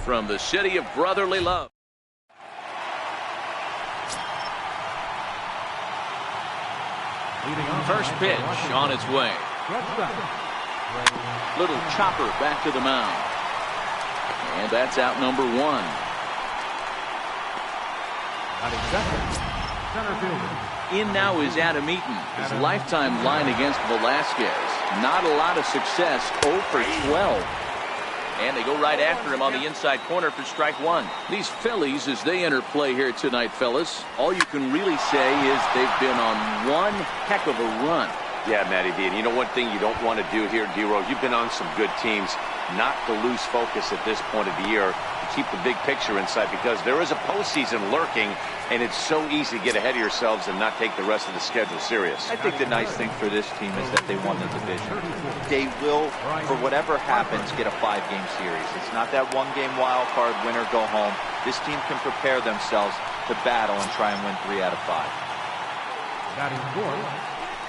from the city of brotherly love. First pitch on its way. Little chopper back to the mound. And that's out number 1. In now is Adam Eaton. His lifetime line against Velasquez. Not a lot of success. 0 for 12. And they go right after him on the inside corner for strike 1. These Phillies, as they enter play here tonight, fellas, all you can really say is they've been on one heck of a run. Yeah, Matty V. And you know one thing you don't want to do here, D-Row, you've been on some good teams, not to lose focus at this point of the year, to keep the big picture in sight, because there is a postseason lurking, and it's so easy to get ahead of yourselves and not take the rest of the schedule serious. I think the nice thing for this team is that they won the division. They will, for whatever happens, get a 5-game series. It's not that one-game wild card, win or go home. This team can prepare themselves to battle and try and win 3 out of 5.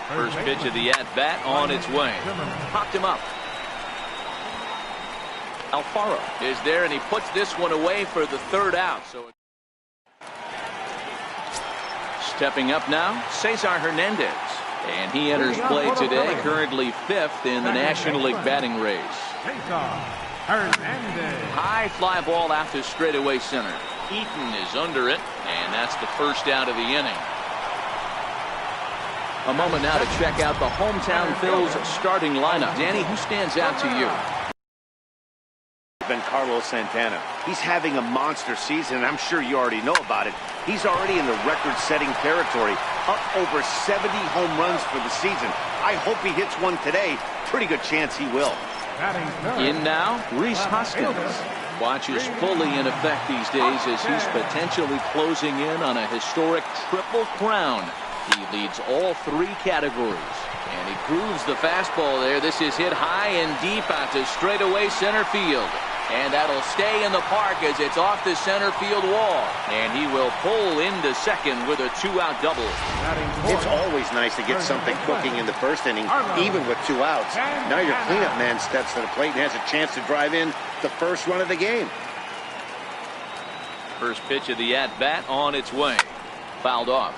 First pitch of the at-bat on its way. Popped him up. Alfaro is there, and he puts this one away for the 3rd out. So stepping up now, Cesar Hernandez. And he enters play today, currently 5th in the National League batting race. High fly ball out to straightaway center. Eaton is under it, and that's the 1st out of the inning. A moment now to check out the hometown Phil's starting lineup. Danny, who stands out to you? Carlos Santana. He's having a monster season, and I'm sure you already know about it. He's already in the record-setting territory, up over 70 home runs for the season. I hope he hits one today. Pretty good chance he will. In now, Rhys Hoskins. Watch is fully in effect these days as he's potentially closing in on a historic triple crown. He leads all 3 categories. And he grooves the fastball there. This is hit high and deep out to straightaway center field. And that'll stay in the park as it's off the center field wall. And he will pull into second with a 2-out double. It's always nice to get something cooking in the 1st inning, even with 2 outs. Now your cleanup man steps to the plate and has a chance to drive in the 1st run of the game. First pitch of the at-bat on its way. Fouled off.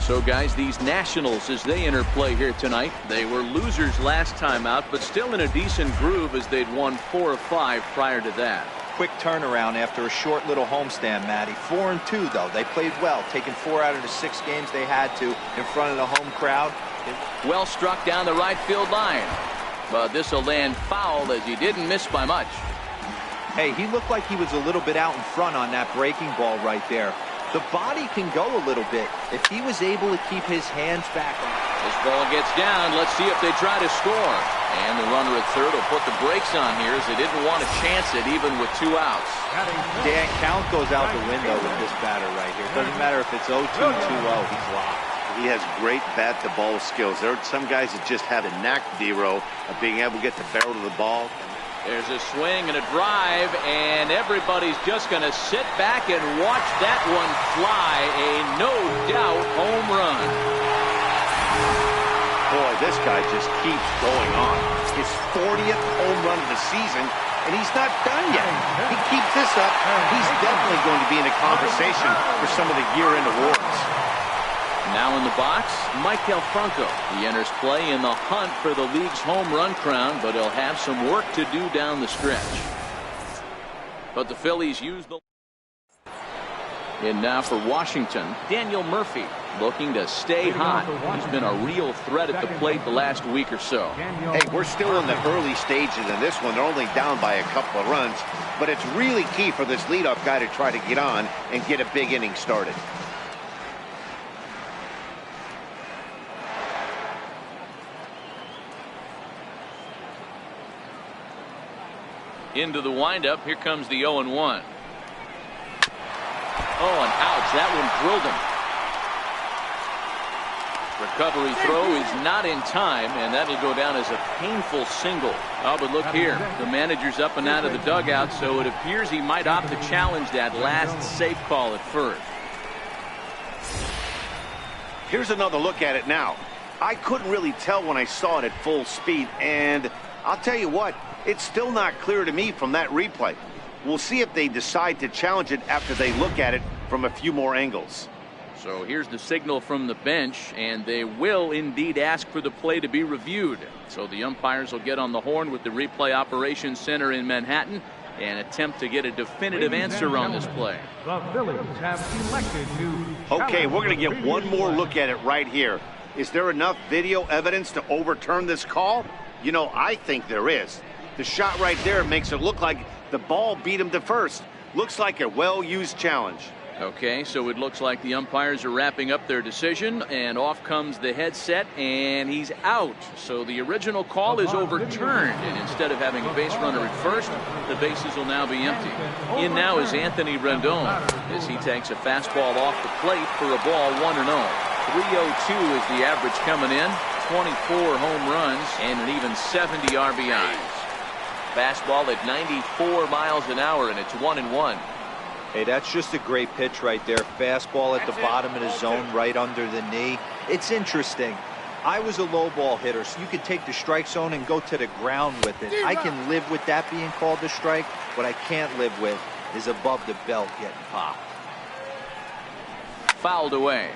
So, guys, these Nationals, as they enter play here tonight, they were losers last time out, but still in a decent groove as they'd won 4 of 5 prior to that. Quick turnaround after a short little homestand, Matty. 4-2, though. They played well, taking 4 out of the 6 games they had to in front of the home crowd. Well struck down the right field line. But this will land foul as he didn't miss by much. Hey, he looked like he was a little bit out in front on that breaking ball right there. The body can go a little bit if he was able to keep his hands back. This ball gets down. Let's see if they try to score. And the runner at third will put the brakes on here as they didn't want to chance it even with 2 outs. Dan, count goes out the window with this batter right here. Doesn't matter if it's 0-2, 2-0, he's locked. He has great bat-to-ball skills. There are some guys that just have a knack, D-Row, of being able to get the barrel of the ball. There's a swing and a drive, and everybody's just going to sit back and watch that one fly. A no-doubt home run. Boy, this guy just keeps going on. His 40th home run of the season, and he's not done yet. He keeps this up, he's definitely going to be in a conversation for some of the year-end awards. Now in the box, Maikel Franco. He enters play in the hunt for the league's home run crown, but he'll have some work to do down the stretch. But the Phillies use the... And now for Washington, Daniel Murphy, looking to stay hot. He's been a real threat at the plate the last week or so. Hey, we're still in the early stages in this one. They're only down by a couple of runs, but it's really key for this leadoff guy to try to get on and get a big inning started. Into the windup. Here comes the 0-1. Oh, and ouch. That one drilled him. Recovery throw is not in time, and that'll go down as a painful single. Oh, but look here. The manager's up and out of the dugout, so it appears he might opt to challenge that last safe call at first. Here's another look at it now. I couldn't really tell when I saw it at full speed, and I'll tell you what, it's still not clear to me from that replay. We'll see if they decide to challenge it after they look at it from a few more angles. So here's the signal from the bench, and they will indeed ask for the play to be reviewed. So the umpires will get on the horn with the replay operations center in Manhattan and attempt to get a definitive answer on this play. The Phillies have selected to... Okay, we're going to get one more look at it right here. Is there enough video evidence to overturn this call? You know, I think there is. The shot right there makes it look like the ball beat him to first. Looks like a well-used challenge. Okay, so it looks like the umpires are wrapping up their decision, and off comes the headset, and he's out. So the original call is overturned, and instead of having a base runner at first, the bases will now be empty. In now is Anthony Rendon as he takes a fastball off the plate for a ball 1-0. 302 is the average coming in, 24 home runs, and an even 70 RBIs. Fastball at 94 miles an hour, and it's 1-1. Hey, that's just a great pitch right there. Fastball at the bottom of the zone, right under the knee. It's interesting. I was a low ball hitter, so you could take the strike zone and go to the ground with it. I can live with that being called a strike. What I can't live with is above the belt getting popped. Fouled away.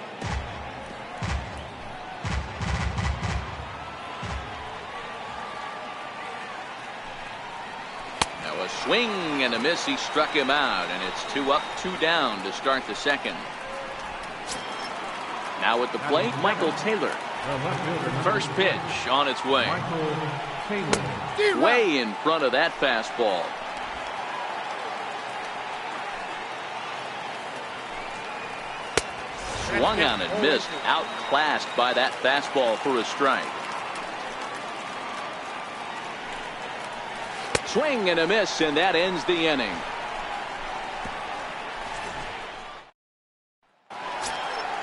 A swing and a miss. He struck him out, and it's 2 up, 2 down to start the second. Now at the plate, Michael Taylor. First pitch on its way. Way in front of that fastball. Swung on and missed. Outclassed by that fastball for a strike. Swing and a miss, and that ends the inning.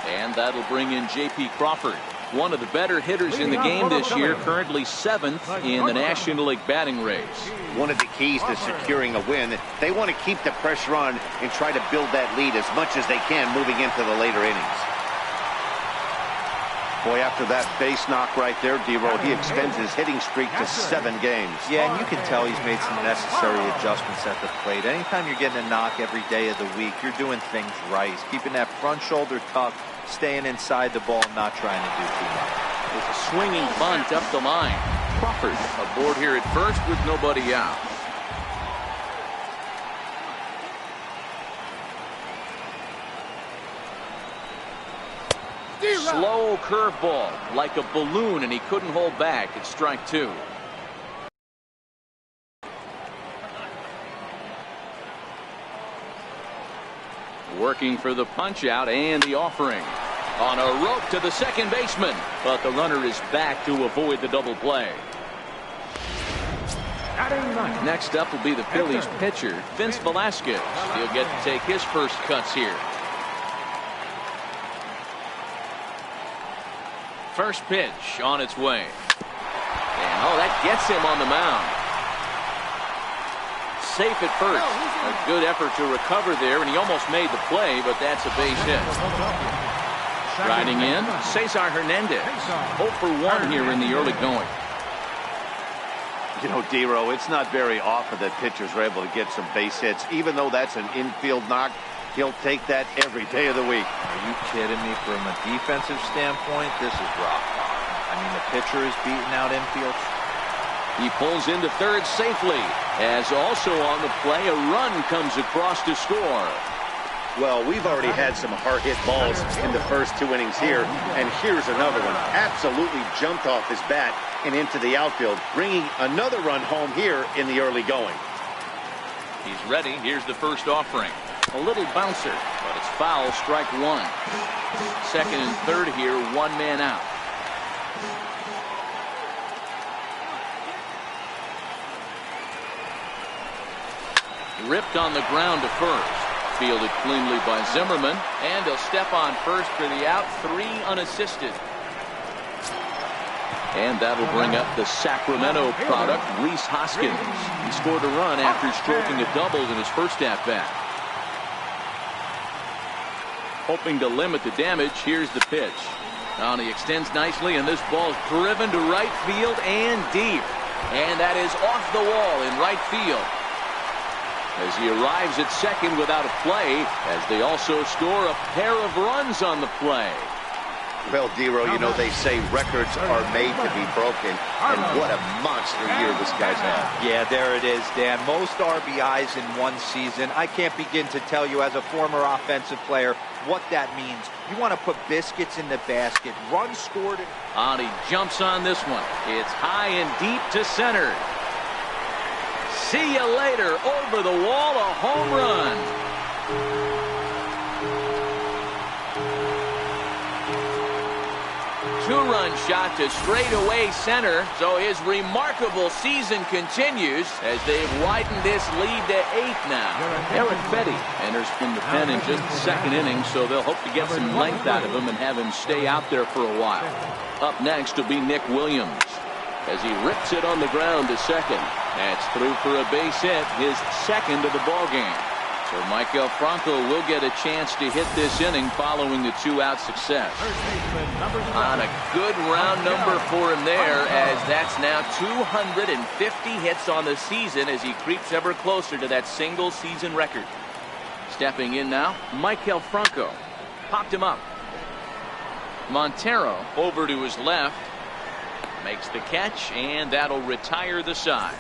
And that'll bring in J.P. Crawford, one of the better hitters in the game this year, currently 7th in the National League batting race. One of the keys to securing a win, they want to keep the pressure on and try to build that lead as much as they can moving into the later innings. Boy, after that base knock right there, D-Row, he extends his hitting streak to 7 games. Yeah, and you can tell he's made some necessary adjustments at the plate. Anytime you're getting a knock every day of the week, you're doing things right. He's keeping that front shoulder tucked, staying inside the ball, not trying to do too much. There's a swinging bunt up the line. Crawford aboard here at first with nobody out. Slow curveball, like a balloon, and he couldn't hold back. It's strike 2. Working for the punch out and the offering. On a rope to the second baseman, but the runner is back to avoid the double play. Next up will be the Phillies pitcher, Vince Velasquez. He'll get to take his first cuts here. First pitch on its way. And that gets him on the mound. Safe at first. A good effort to recover there, and he almost made the play, but that's a base hit. Riding in, Cesar Hernandez. 0 for 1 here in the early going. You know, D-Row, it's not very often that pitchers are able to get some base hits. Even though that's an infield knock, he'll take that every day of the week. Are you kidding me? From a defensive standpoint, this is rock bottom. I mean, the pitcher is beating out infield. He pulls into third safely, as also on the play, a run comes across to score. Well, we've already had some hard-hit balls in the first 2 innings here, and here's another one. Absolutely jumped off his bat and into the outfield, bringing another run home here in the early going. He's ready. Here's the first offering. A little bouncer, but it's foul, strike 1. Second and third here, 1 man out. Ripped on the ground to first. Fielded cleanly by Zimmerman, and he'll step on first for the out. 3 unassisted. And that'll bring up the Sacramento product, Rhys Hoskins. He scored a run after stroking a double in his first at-bat. Hoping to limit the damage, here's the pitch. He extends nicely, and this ball's driven to right field and deep. And that is off the wall in right field. As he arrives at second without a play, as they also score a pair of runs on the play. Well, Dero, you know, they say records are made to be broken, and what a monster year this guy's had. Yeah, there it is, Dan. Most RBIs in one season. I can't begin to tell you as a former offensive player what that means. You want to put biscuits in the basket. Runs scored. And he jumps on this one. It's high and deep to center. See you later. Over the wall, a home run. Two-run shot to straightaway center. So his remarkable season continues as they've widened this lead to 8 now. Eric Fetty enters from the pen in just the second inning, so they'll hope to get some length out of him and have him stay out there for a while. Up next will be Nick Williams as he rips it on the ground to second. That's through for a base hit, his second of the ball game. So Maikel Franco will get a chance to hit this inning following the 2-out success. On a good round number for him there, as that's now 250 hits on the season as he creeps ever closer to that single season record. Stepping in now, Maikel Franco. Popped him up. Montero over to his left. Makes the catch, and that'll retire the side.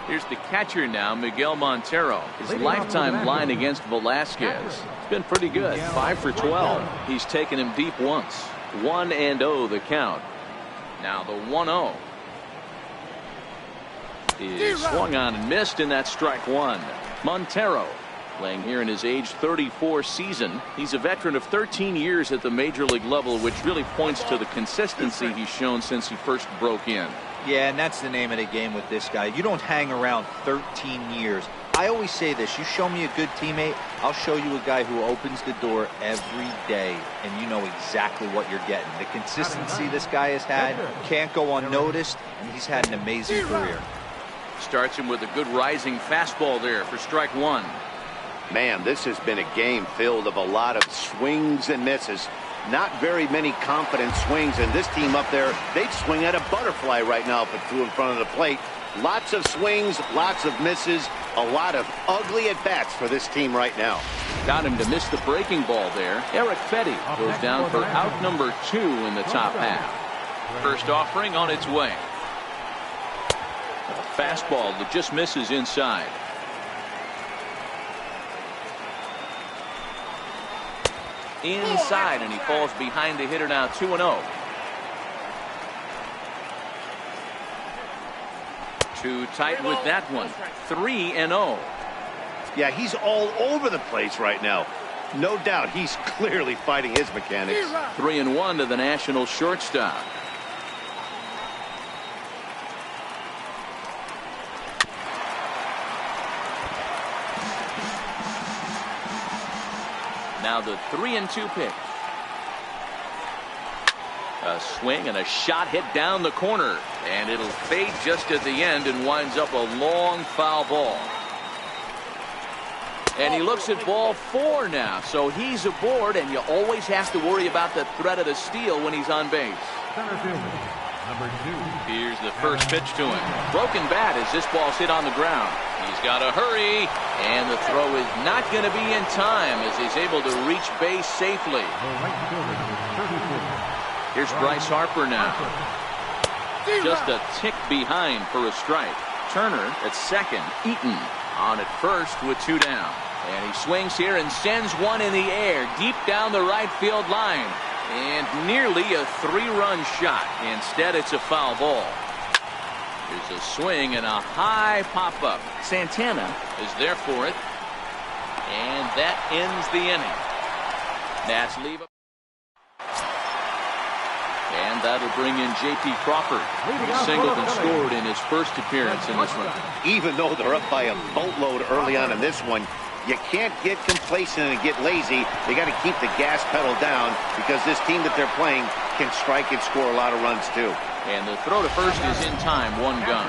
Here's the catcher now, Miguel Montero. His lifetime line against Velasquez. It's been pretty good. 5 for 12. He's taken him deep once. 1-0 the count. Now the 1-0 is swung on and missed, and that's strike one. Montero playing here in his age 34 season. He's a veteran of 13 years at the major league level, which really points to the consistency he's shown since he first broke in. Yeah, and that's the name of the game with this guy. You don't hang around 13 years. I always say this, you show me a good teammate, I'll show you a guy who opens the door every day, and you know exactly what you're getting. The consistency this guy has had can't go unnoticed, and he's had an amazing career. Starts him with a good rising fastball there for strike one. Man, this has been a game filled of a lot of swings and misses. Not very many confident swings, and this team up there, they'd swing at a butterfly right now if it flew in front of the plate. Lots of swings, lots of misses, a lot of ugly at-bats for this team right now. Got him to miss the breaking ball there. Eric Fetty goes down for out number 2 in the top half. First offering on its way. A fastball that just misses inside. Inside, and he falls behind the hitter now. 2-0. Too tight with that one. 3-0. Yeah, he's all over the place right now. No doubt he's clearly fighting his mechanics. 3-1 to the National shortstop. Now the 3-2 pitch. A swing and a shot hit down the corner, and it'll fade just at the end and winds up a long foul ball. And he looks at ball 4 now, so he's aboard, and you always have to worry about the threat of the steal when he's on base. Center fielder, number 2. Here's the first pitch to him. Broken bat as this ball's hit on the ground. He's got to hurry, and the throw is not going to be in time as he's able to reach base safely. The right fielder, 34. Here's Bryce Harper now. Just a tick behind for a strike. Turner at second. Eaton on at first with 2 down. And he swings here and sends one in the air deep down the right field line. And nearly a 3-run shot. Instead, it's a foul ball. There's a swing and a high pop-up. Santana is there for it. And that ends the inning. Nats leave up. And that'll bring in J.P. Crawford. He singled and scored in his first appearance in this one. Even though they're up by a boatload early on in this one, you can't get complacent and get lazy. They got to keep the gas pedal down because this team that they're playing can strike and score a lot of runs too. And the throw to first is in time. 1 gun.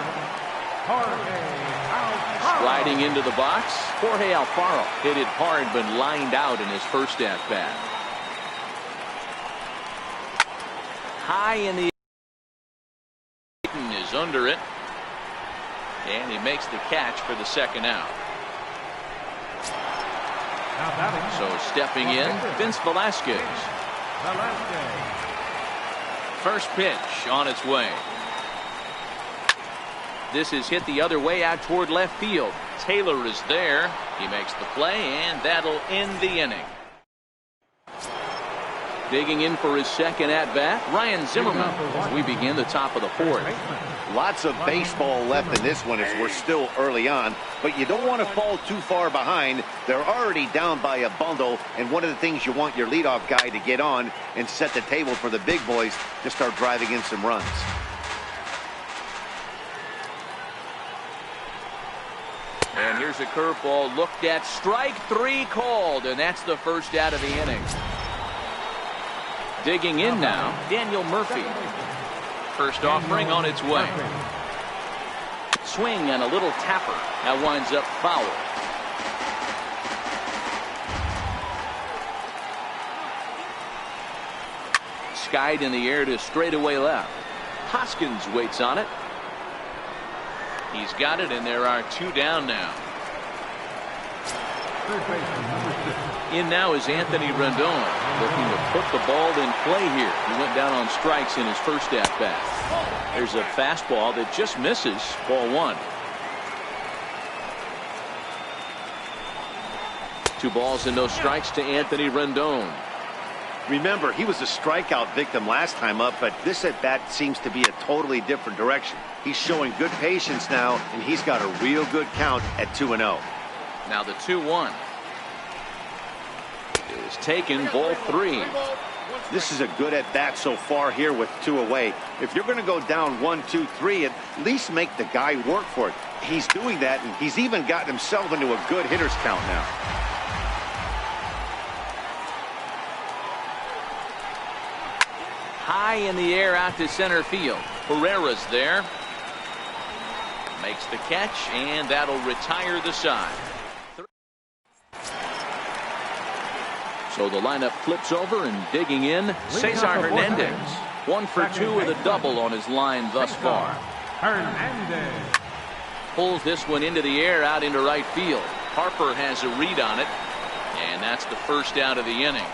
Sliding into the box, Jorge Alfaro hit it hard but lined out in his first at bat. High in the is under it. And he makes the catch for the second out. Now batting. So stepping in, Vince Velasquez. First pitch on its way. This is hit the other way out toward left field. Taylor is there. He makes the play, and that'll end the inning. Digging in for his second at-bat, Ryan Zimmerman, as we begin the top of the fourth. Lots of baseball left in this one as we're still early on, but you don't want to fall too far behind. They're already down by a bundle, and one of the things you want your leadoff guy to get on and set the table for the big boys to start driving in some runs. And here's a curveball looked at. Strike three called, and that's the first out of the inning. Digging in now, Daniel Murphy. First offering on its way. Swing and a little tapper. That winds up foul. Skied in the air to straightaway left. Hoskins waits on it. He's got it, and there are two down now. In now is Anthony Rendon, looking to put the ball in play here. He went down on strikes in his first at-bat. There's a fastball that just misses. Ball one. 2 balls and no strikes to Anthony Rendon. Remember, he was a strikeout victim last time up, but this at-bat seems to be a totally different direction. He's showing good patience now, and he's got a real good count at 2-0. Now the 2-1 is taken, ball 3. This is a good at-bat so far here with 2 away. If you're going to go down 1-2-3, at least make the guy work for it. He's doing that, and he's even gotten himself into a good hitter's count now. High in the air out to center field. Herrera's there. Makes the catch, and that'll retire the side. So the lineup flips over, and digging in, Cesar Hernandez. 1 for 2 with a double on his line thus far. Hernandez. Pulls this one into the air out into right field. Harper has a read on it, and that's the first out of the inning.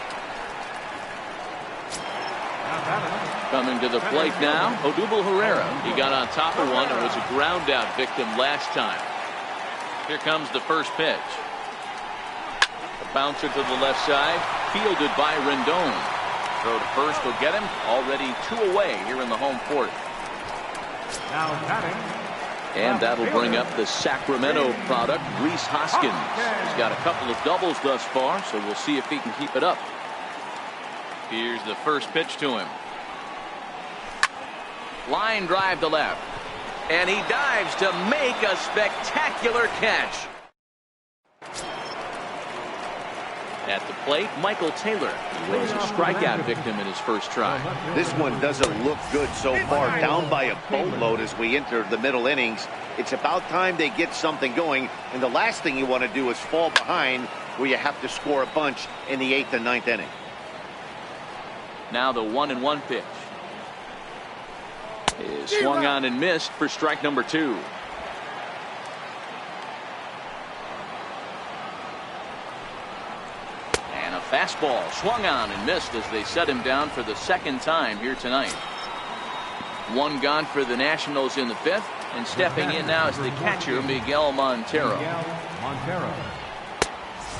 Coming to the plate now, Odubel Herrera. He got on top of one and was a ground out victim last time. Here comes the first pitch. A bouncer to the left side, fielded by Rendon. Throw to first will get him. Already 2 away here in the home fourth. Now batting. And that'll bring up the Sacramento product, Rhys Hoskins. He's got a couple of doubles thus far, so we'll see if he can keep it up. Here's the first pitch to him. Line drive to left. And he dives to make a spectacular catch. At the plate, Michael Taylor. He was a strikeout victim in his first try. This one doesn't look good so far. Down by a boatload as we enter the middle innings. It's about time they get something going. And the last thing you want to do is fall behind where you have to score a bunch in the 8th and 9th inning. Now the 1-1 pitch is swung on and missed for strike number 2. And a fastball swung on and missed as they set him down for the second time here tonight. 1 gone for the Nationals in the 5th, and stepping in now is the catcher Miguel Montero.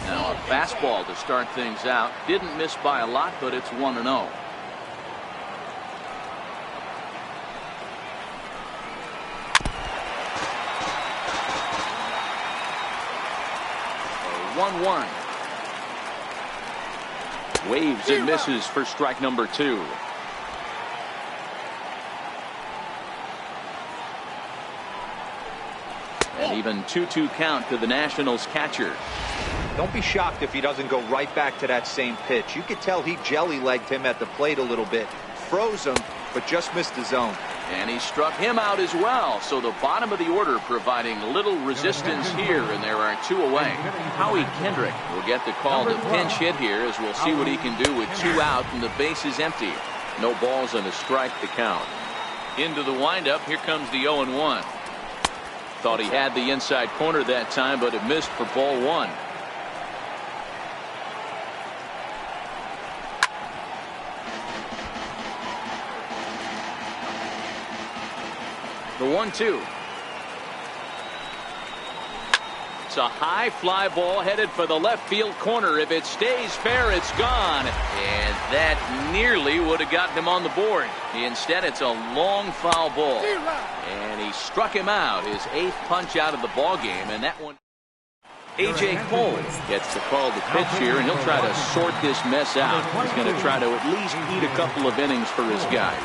Now a fastball to start things out. Didn't miss by a lot, but it's 1-0. One. Waves and misses for strike number 2. And even 2-2 count to the Nationals catcher. Don't be shocked if he doesn't go right back to that same pitch. You could tell he jelly-legged him at the plate a little bit. Froze him, but just missed the zone. And he struck him out as well. So the bottom of the order providing little resistance here, and there are 2 away. Howie Kendrick will get the call to pinch hit here, as we'll see what he can do with 2 out and the base is empty. No balls and a strike to count. Into the windup. Here comes the 0-1. Thought he had the inside corner that time, but it missed for ball one. The 1-2. It's a high fly ball headed for the left field corner. If it stays fair, it's gone. And that nearly would have gotten him on the board. Instead, it's a long foul ball. And he struck him out, his 8th punch out of the ball game. And that one, A.J. Cole gets the call to pitch here, and he'll try to sort this mess out. He's going to try to at least eat a couple of innings for his guys.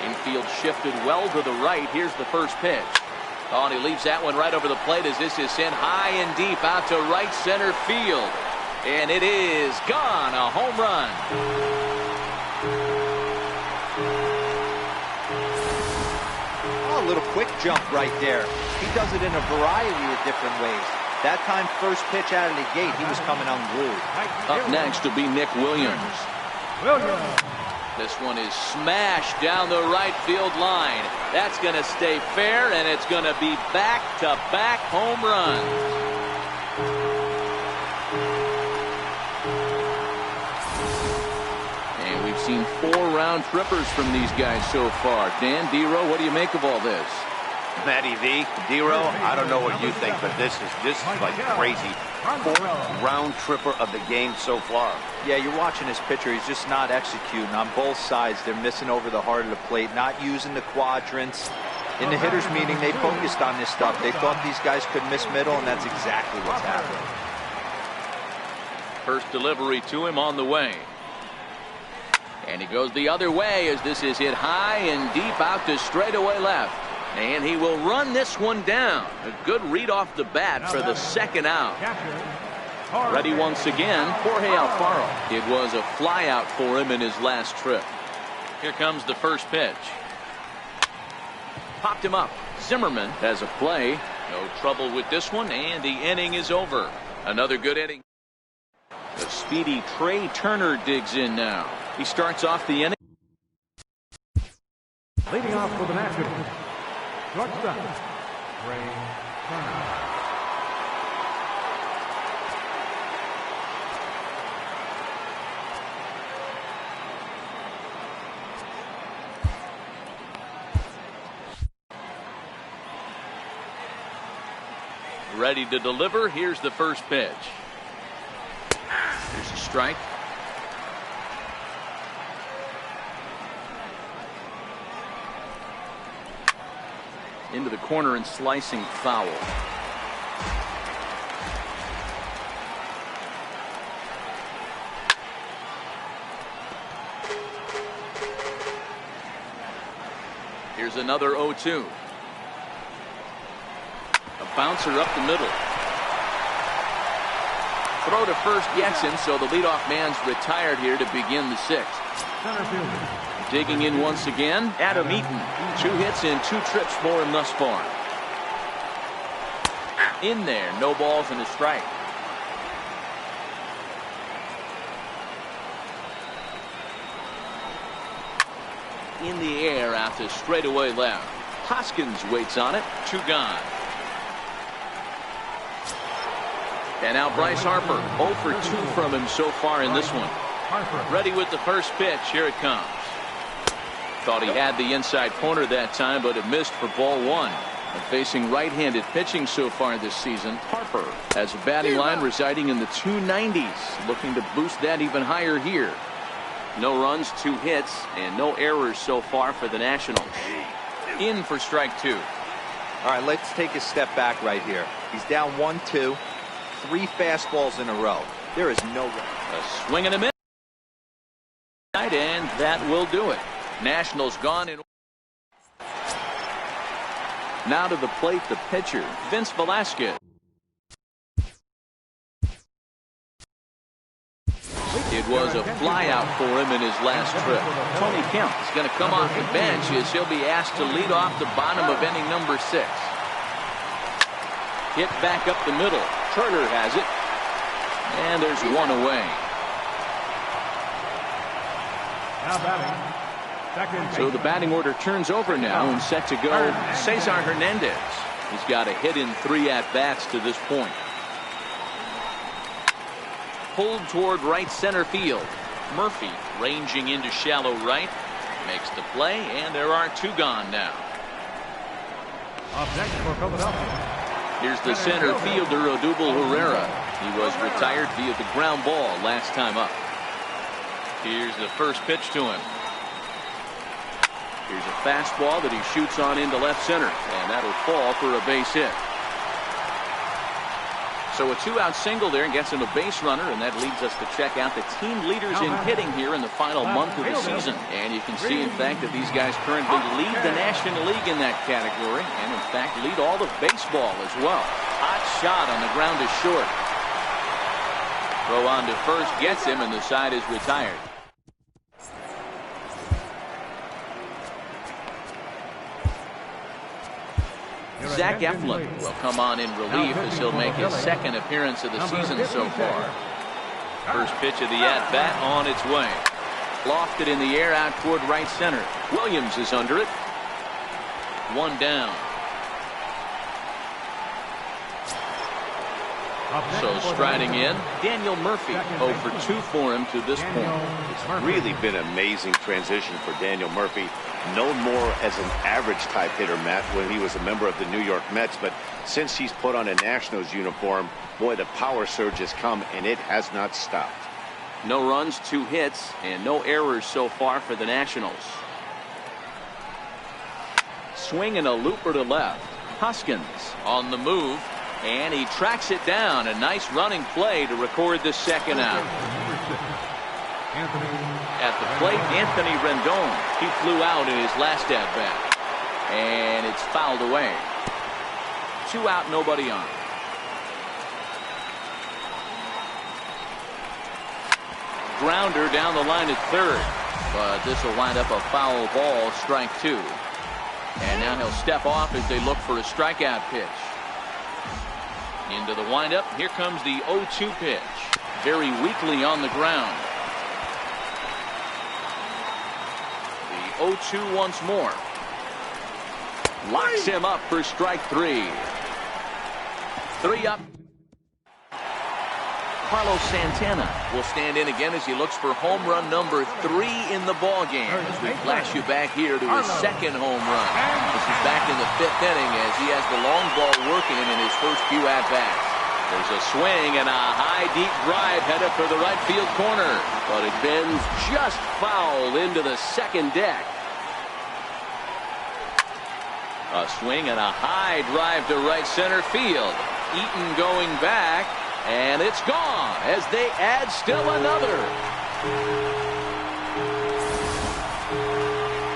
Infield shifted well to the right. Here's the first pitch. Oh, and he leaves that one right over the plate as this is sent high and deep out to right center field. And it is gone. A home run. Oh, a little quick jump right there. He does it in a variety of different ways. That time, first pitch out of the gate, he was coming unglued. Up next will be Nick Williams. This one is smashed down the right field line. That's going to stay fair, and it's going to be back-to-back home runs. And we've seen 4 round trippers from these guys so far. Dan, D-Row, what do you make of all this? Matty V, D-Row, I don't know what you think, but this is like crazy. 4th round tripper of the game so far. Yeah, you're watching this pitcher. He's just not executing on both sides. They're missing over the heart of the plate, not using the quadrants. In the hitters meeting, they focused on this stuff. They thought these guys could miss middle, and that's exactly what's happening. First delivery to him on the way. And he goes the other way as this is hit high and deep out to straightaway left. And he will run this one down. A good read off the bat for the 2nd out. Ready once again, Jorge Alfaro. It was a fly out for him in his last trip. Here comes the first pitch. Popped him up. Zimmerman has a play. No trouble with this one, and the inning is over. Another good inning. The speedy Trey Turner digs in now. He starts off the inning. Leading off for the Nationals, shortstop, Trey Turner. Ready to deliver. Here's the first pitch. Here's a strike. Into the corner and slicing foul. Here's another 0-2. A bouncer up the middle. Throw to first gets him, so the leadoff man's retired here to begin the 6th. Center fielder. Digging in once again, Adam Eaton. 2 hits and 2 trips for him thus far. In there, no balls and a strike. In the air out to straightaway left. Hoskins waits on it. 2 gone. And now Bryce Harper. 0 for 2 from him so far in this one. Ready with the first pitch. Here it comes. Thought he had the inside corner that time, but it missed for ball 1. And facing right-handed pitching so far this season, Harper has a batting line residing in the 290s. Looking to boost that even higher here. No runs, 2 hits, and no errors so far for the Nationals. In for strike 2. All right, let's take a step back right here. He's down 1-2, 3 fastballs in a row. There is no way. A swing and a miss. And that will do it. Nationals gone in. Now to the plate, the pitcher, Vince Velasquez. It was a flyout for him in his last trip. Tony Kemp is going to come off the bench as he'll be asked to lead off the bottom of inning number 6. Hit back up the middle. Turner has it. And there's 1 away. Now batting, So the batting order turns over now and set to go Cesar Hernandez. He's got a hit in 3 at-bats to this point. Pulled toward right center field. Murphy ranging into shallow right. Makes the play, and there are 2 gone now. Up next for Philadelphia. Here's the center fielder, Odubel Herrera. He was retired via the ground ball last time up. Here's the first pitch to him. Here's a fastball that he shoots on into left center, and that'll fall for a base hit. So a 2-out single there and gets him a base runner, and that leads us to check out the team leaders in hitting here in the final month of the season. And you can see, in fact, that these guys currently lead the National League in that category, and in fact lead all of baseball as well. Hot shot on the ground is short. Throw on to first gets him, and the side is retired. Zach Eflin will come on in relief as he'll make his 2nd appearance of the season so far. First pitch of the at-bat on its way. Lofted in the air out toward right center. Williams is under it. 1 down. So striding in, Daniel Murphy. 0 for 2 for him to this point. It's really been an amazing transition for Daniel Murphy. Known more as an average type hitter, Matt, when he was a member of the New York Mets. But since he's put on a Nationals uniform, boy, the power surge has come, and it has not stopped. No runs, 2 hits, and no errors so far for the Nationals. Swing and a looper to left. Hoskins on the move, and he tracks it down. A nice running play to record the 2nd out. At the plate, Anthony Rendon. He flew out in his last at-bat, and it's fouled away. 2 out, nobody on. Grounder down the line at 3rd, but this will wind up a foul ball, strike 2. And now he'll step off as they look for a strikeout pitch. Into the windup. Here comes the 0-2 pitch. Very weakly on the ground. 0-2 once more. Locks him up for strike 3. 3 up. Carlos Santana will stand in again as he looks for home run number 3 in the ball game. As we flash you back here to his 2nd home run. This is back in the 5th inning as he has the long ball working in his first few at-bats. There's a swing and a high deep drive headed for the right field corner, but it bends just foul into the 2nd deck. A swing and a high drive to right center field. Eaton going back, and it's gone as they add still another.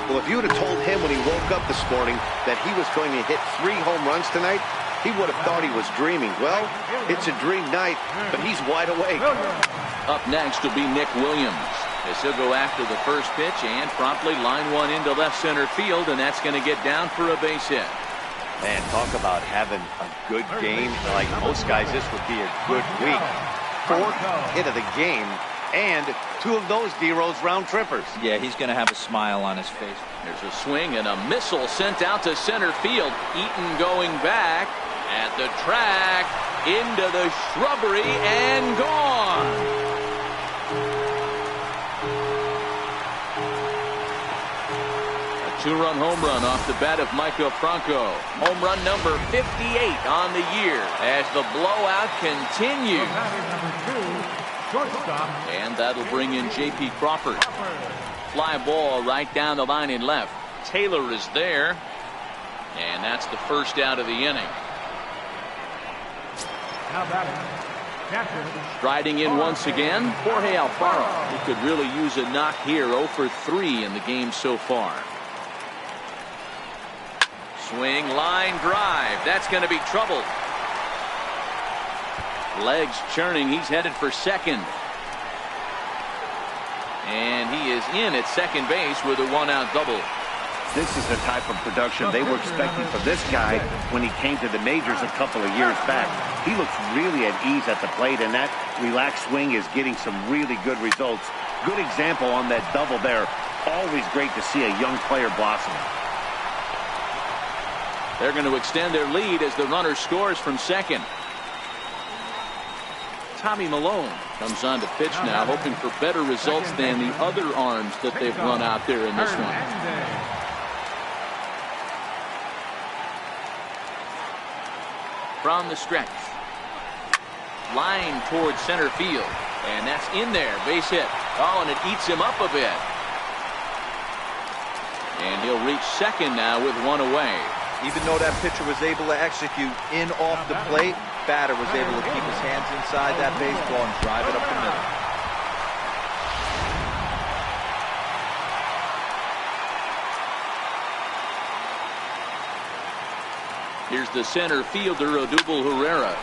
Well, if you would have told him when he woke up this morning that he was going to hit 3 home runs tonight, he would have thought he was dreaming. Well, it's a dream night, but he's wide awake. Up next will be Nick Williams, as he'll go after the first pitch and promptly line one into left center field, and that's going to get down for a base hit. Man, talk about having a good game. Like most guys, this would be a good week. 4th hit of the game, and 2 of those D-Rose round trippers. Yeah, he's going to have a smile on his face. There's a swing and a missile sent out to center field. Eaton going back at the track, into the shrubbery, and gone. A 2-run home run off the bat of Micah Franco. Home run number 58 on the year as the blowout continues. And that'll bring in J.P. Crawford. Fly ball right down the line in left. Taylor is there. And that's the first out of the inning. Striding in once again, Jorge Alfaro. He could really use a knock here. 0 for 3 in the game so far. Swing, line drive. That's going to be trouble. Legs churning. He's headed for second. And he is in at second base with a 1-out double. This is the type of production they were expecting from this guy when he came to the majors a couple of years back. He looks really at ease at the plate, and that relaxed swing is getting some really good results. Good example on that double there. Always great to see a young player blossom. They're going to extend their lead as the runner scores from second. Tommy Malone comes on to pitch now, hoping for better results than the other arms that they've run out there in this one. From the stretch. Line towards center field. And that's in there. Base hit. Oh, and it eats him up a bit. And he'll reach second now with one away. Even though that pitcher was able to execute in off the plate, batter was able to keep his hands inside that baseball and drive it up the middle. Here's the center fielder, Odubel Herrera.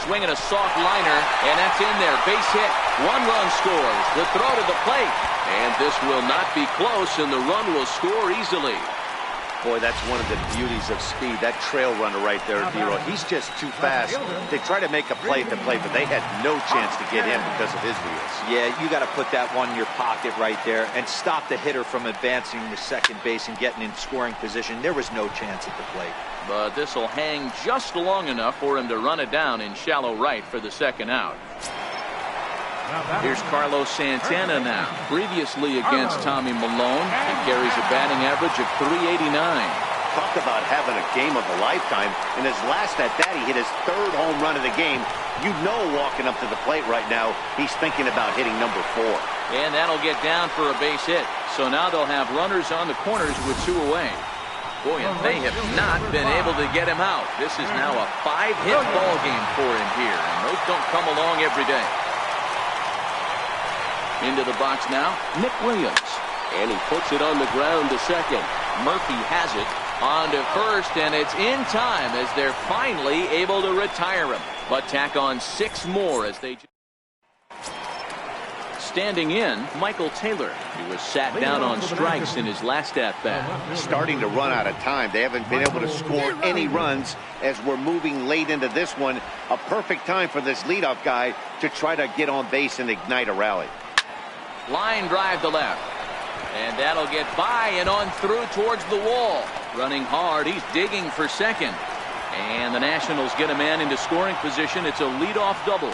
Swinging a soft liner, and that's in there. Base hit. One run scores. The throw to the plate. And this will not be close, and the run will score easily. Boy, that's one of the beauties of speed. That trail runner right there, D-Roy. He's just too fast. They try to make a play at the plate, but they had no chance to get him because of his wheels. Yeah, you got to put that one in your pocket right there and stop the hitter from advancing to second base and getting in scoring position. There was no chance at the plate. But this will hang just long enough for him to run it down in shallow right for the second out. Here's Carlos Santana now. Previously against Tommy Malone, he carries a batting average of .389. Talk about having a game of a lifetime. In his last at bat, he hit his third home run of the game. You know, walking up to the plate right now, he's thinking about hitting number 4. And that'll get down for a base hit. So now they'll have runners on the corners with 2 away. Boy, and they have not been able to get him out. This is now a 5-hit ball game for him here, and those don't come along every day. Into the box now, Nick Williams. And he puts it on the ground to second. Murphy has it on to first, and it's in time as they're finally able to retire him. But tack on 6 more as they... Standing in, Michael Taylor. He was sat down on strikes in his last at-bat. Starting to run out of time. They haven't been able to score any runs as we're moving late into this one. A perfect time for this leadoff guy to try to get on base and ignite a rally. Line drive to left. And that'll get by and on through towards the wall. Running hard, he's digging for second. And the Nationals get a man into scoring position. It's a leadoff double.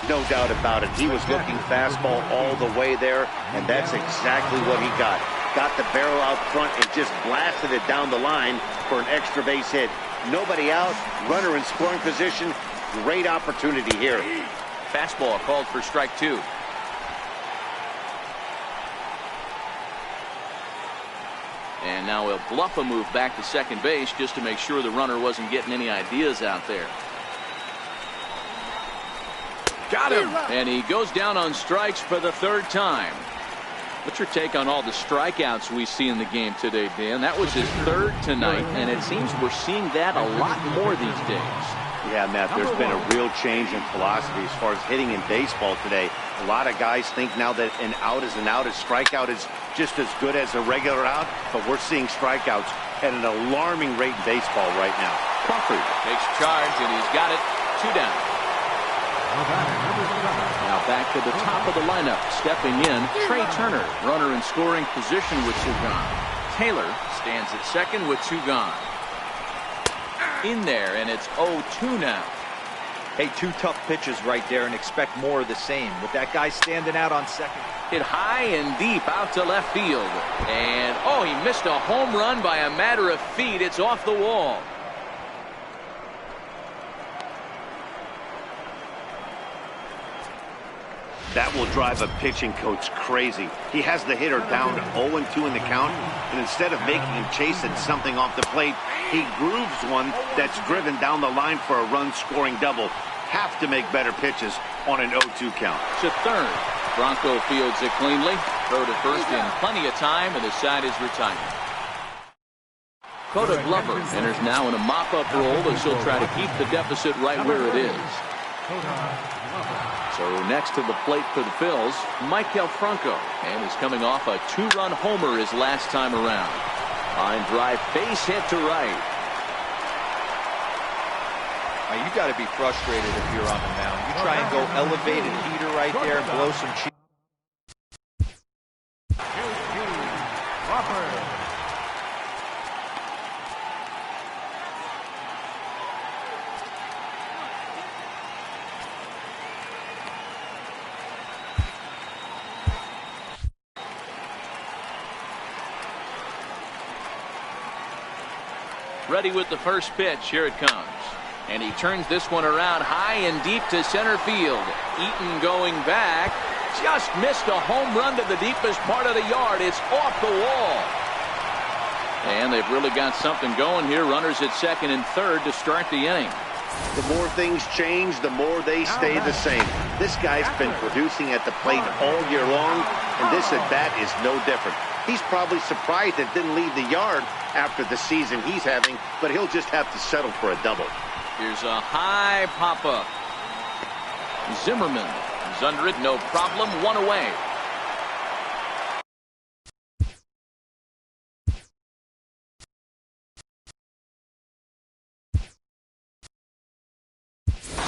No doubt about it. He was looking fastball all the way there, and that's exactly what he got. Got the barrel out front and just blasted it down the line for an extra base hit. Nobody out, runner in scoring position. Great opportunity here. Fastball called for strike 2. And now he'll bluff a move back to second base just to make sure the runner wasn't getting any ideas out there. Got him! And he goes down on strikes for the 3rd time. What's your take on all the strikeouts we see in the game today, Dan? That was his 3rd tonight, and it seems we're seeing that a lot more these days. Yeah, Matt, there's been a real change in philosophy as far as hitting in baseball today. A lot of guys think now that an out is an out, a strikeout is just as good as a regular out, but we're seeing strikeouts at an alarming rate in baseball right now. Crawford takes charge, and he's got it. 2 down. Now back to the top of the lineup. Stepping in, Trey Turner, runner in scoring position with 2 gone. Taylor stands at second with 2 gone. In there, and it's 0-2 now. Hey, 2 tough pitches right there, and expect more of the same. With that guy standing out on second. Hit high and deep out to left field. And, oh, he missed a home run by a matter of feet. It's off the wall. That will drive a pitching coach crazy. He has the hitter down to 0-2 in the count, and instead of making him chase at something off the plate, he grooves one that's driven down the line for a run-scoring double. Have to make better pitches on an 0-2 count. To third. Bronco fields it cleanly. Throw to first in plenty of time, and the side is retired. Coda Glover enters now in a mop-up role as he'll try to keep the deficit right where it is. So next to the plate for the Phils, Maikel Franco, and he's coming off a 2-run homer his last time around. Line drive, base hit to right. Now you got to be frustrated if you're on the mound. You try and go elevated heater right there and blow some cheese. Harper. Ready with the first pitch. Here it comes. And he turns this one around high and deep to center field. Eaton going back. Just missed a home run to the deepest part of the yard. It's off the wall. And they've really got something going here. Runners at second and third to start the inning. The more things change, the more they stay the same. This guy's been producing at the plate all year long, and this at-bat is no different. He's probably surprised it didn't leave the yard after the season he's having, but he'll just have to settle for a double. Here's a high pop-up. Zimmerman is under it, no problem, one away.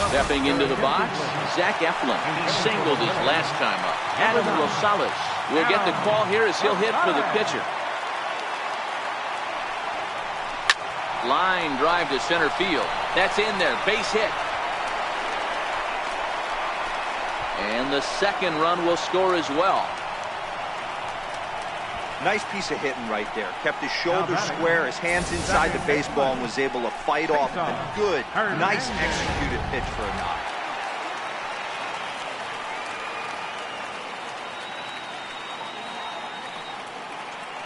Stepping into the box, Zach Eflin. He singled his last time up. Adam Rosales will get the call here as he'll hit for the pitcher. Line drive to center field. That's in there. Base hit. And the second run will score as well. Nice piece of hitting right there. Kept his shoulders square, his hands inside the baseball, and was able to fight off a good, nice executed pitch for a knock.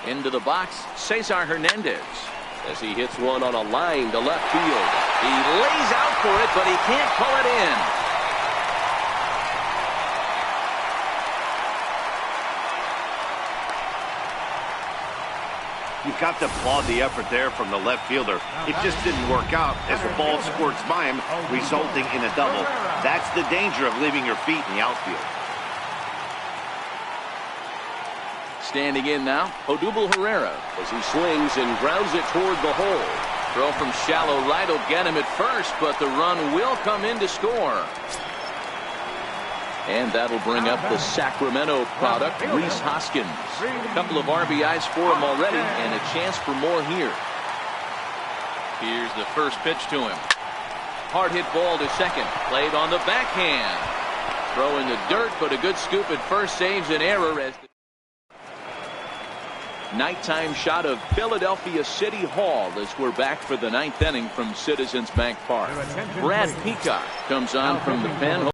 Into the box, Cesar Hernandez as he hits one on a line to left field. He lays out for it, but he can't pull it in. You've got to applaud the effort there from the left fielder. It just didn't work out as the ball squirts by him, resulting in a double. That's the danger of leaving your feet in the outfield. Standing in now, Odubel Herrera as he swings and grounds it toward the hole. Throw from shallow right will get him at first, but the run will come in to score. And that'll bring up the Sacramento product, Rhys Hoskins. A couple of RBIs for him already, and a chance for more here. Here's the first pitch to him. Hard hit ball to second. Played on the backhand. Throw in the dirt, but a good scoop at first saves an error as the nighttime shot of Philadelphia City Hall as we're back for the ninth inning from Citizens Bank Park. Brad Peacock comes on from the pen.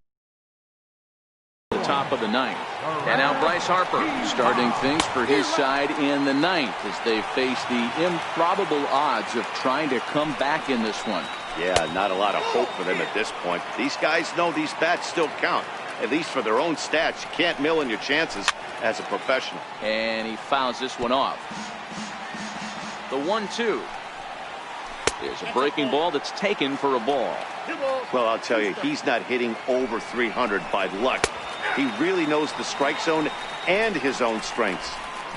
Top of the ninth. And now Bryce Harper starting things for his side in the ninth as they face the improbable odds of trying to come back in this one. Yeah, not a lot of hope for them at this point. These guys know these bats still count, at least for their own stats. You can't mill in your chances as a professional. And he fouls this one off. The 1-2. There's a breaking ball that's taken for a ball. Well, I'll tell you, he's not hitting over 300 by luck. He really knows the strike zone and his own strengths.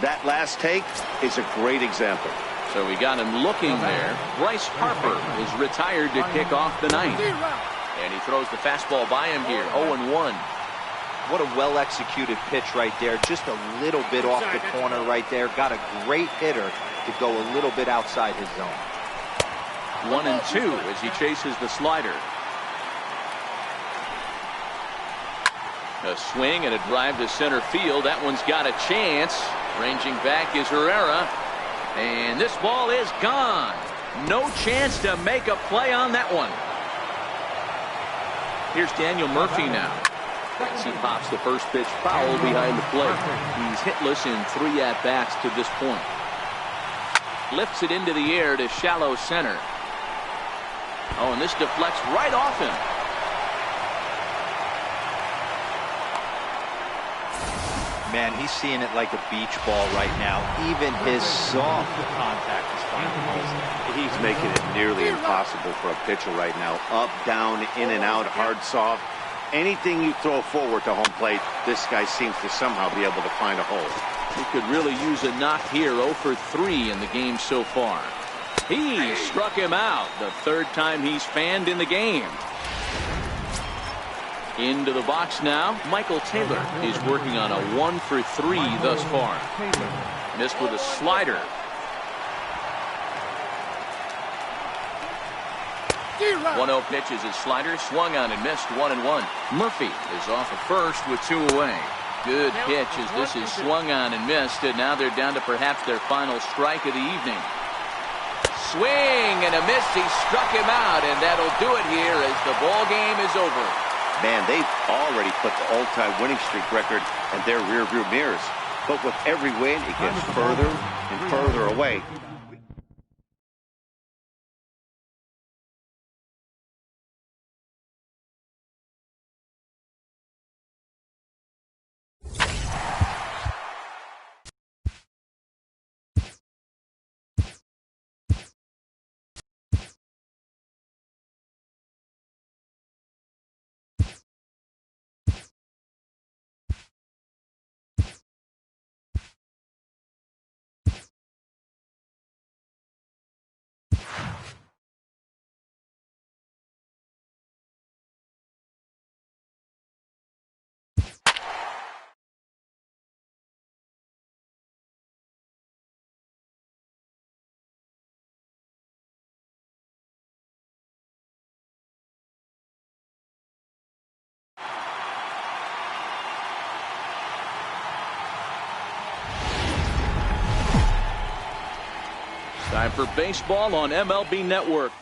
That last take is a great example. So we got him looking there. Bryce Harper is retired to kick off the ninth. And he throws the fastball by him here. 0-1. What a well-executed pitch right there. Just a little bit off the corner right there. Got a great hitter to go a little bit outside his zone. 1-2 as he chases the slider. A swing and a drive to center field. That one's got a chance. Ranging back is Herrera. And this ball is gone. No chance to make a play on that one. Here's Daniel Murphy now. As he pops the first pitch foul behind the plate. He's hitless in 3 at-bats to this point. Lifts it into the air to shallow center. Oh, and this deflects right off him. Man, he's seeing it like a beach ball right now. Even his soft contact is finding holes. He's making it nearly impossible for a pitcher right now. Up, down, in and out, hard, soft. Anything you throw forward to home plate, this guy seems to somehow be able to find a hole. He could really use a knock here. 0 for 3 in the game so far. He struck him out the third time he's fanned in the game. Into the box now, Michael Taylor. He's working on a 1 for 3 thus far. Missed with a slider. 1-0 pitch is his slider, swung on and missed 1-1. Murphy is off at first with 2 away. Good pitch as this is swung on and missed, and now they're down to perhaps their final strike of the evening. Swing and a miss. He struck him out, and that'll do it here as the ball game is over. Man, they've already put the all-time winning streak record in their rearview mirrors. But with every win, it gets further and further away. Time for baseball on MLB Network.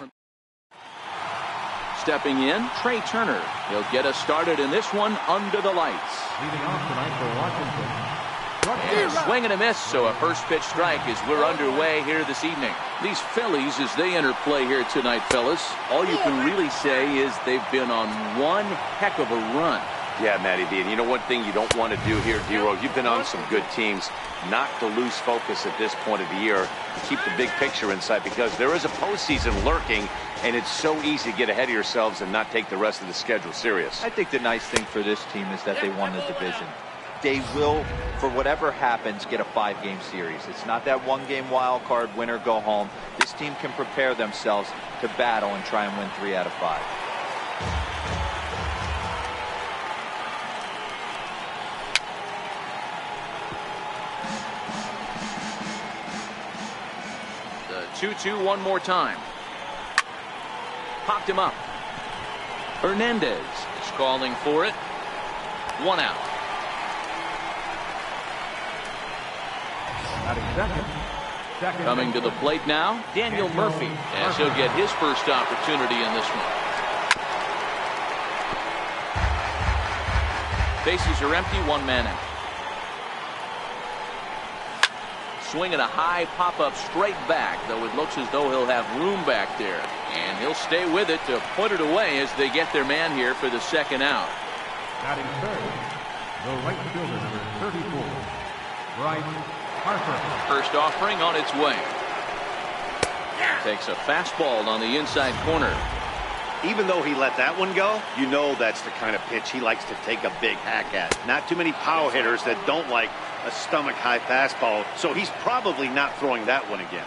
Stepping in, Trey Turner. He'll get us started in this one under the lights. Leading off tonight for Washington. And swing and a miss, so a first pitch strike as we're underway here this evening. These Phillies, as they enter play here tonight, fellas, all you can really say is they've been on one heck of a run. Yeah, Matty B. And you know one thing you don't want to do here, D-Row? You've been on some good teams. Not to lose focus at this point of the year. To keep the big picture in sight, because there is a postseason lurking, and it's so easy to get ahead of yourselves and not take the rest of the schedule serious. I think the nice thing for this team is that they won the division. They will, for whatever happens, get a 5-game series. It's not that 1-game wild card, win or go home. This team can prepare themselves to battle and try and win 3 out of 5. The 2-2 one more time. Popped him up. Hernandez is calling for it. 1 out. Coming to the plate now, Daniel Murphy, as he'll get his first opportunity in this one. Bases are empty, 1 man out. Swinging a high pop-up straight back, though it looks as though he'll have room back there. And he'll stay with it to put it away as they get their man here for the 2nd out. Batting third, the right fielder, number 34, Bryce Harper. First offering on its way. Takes a fastball on the inside corner. Even though he let that one go, you know that's the kind of pitch he likes to take a big hack at. Not too many power hitters that don't like a stomach-high fastball, so he's probably not throwing that one again.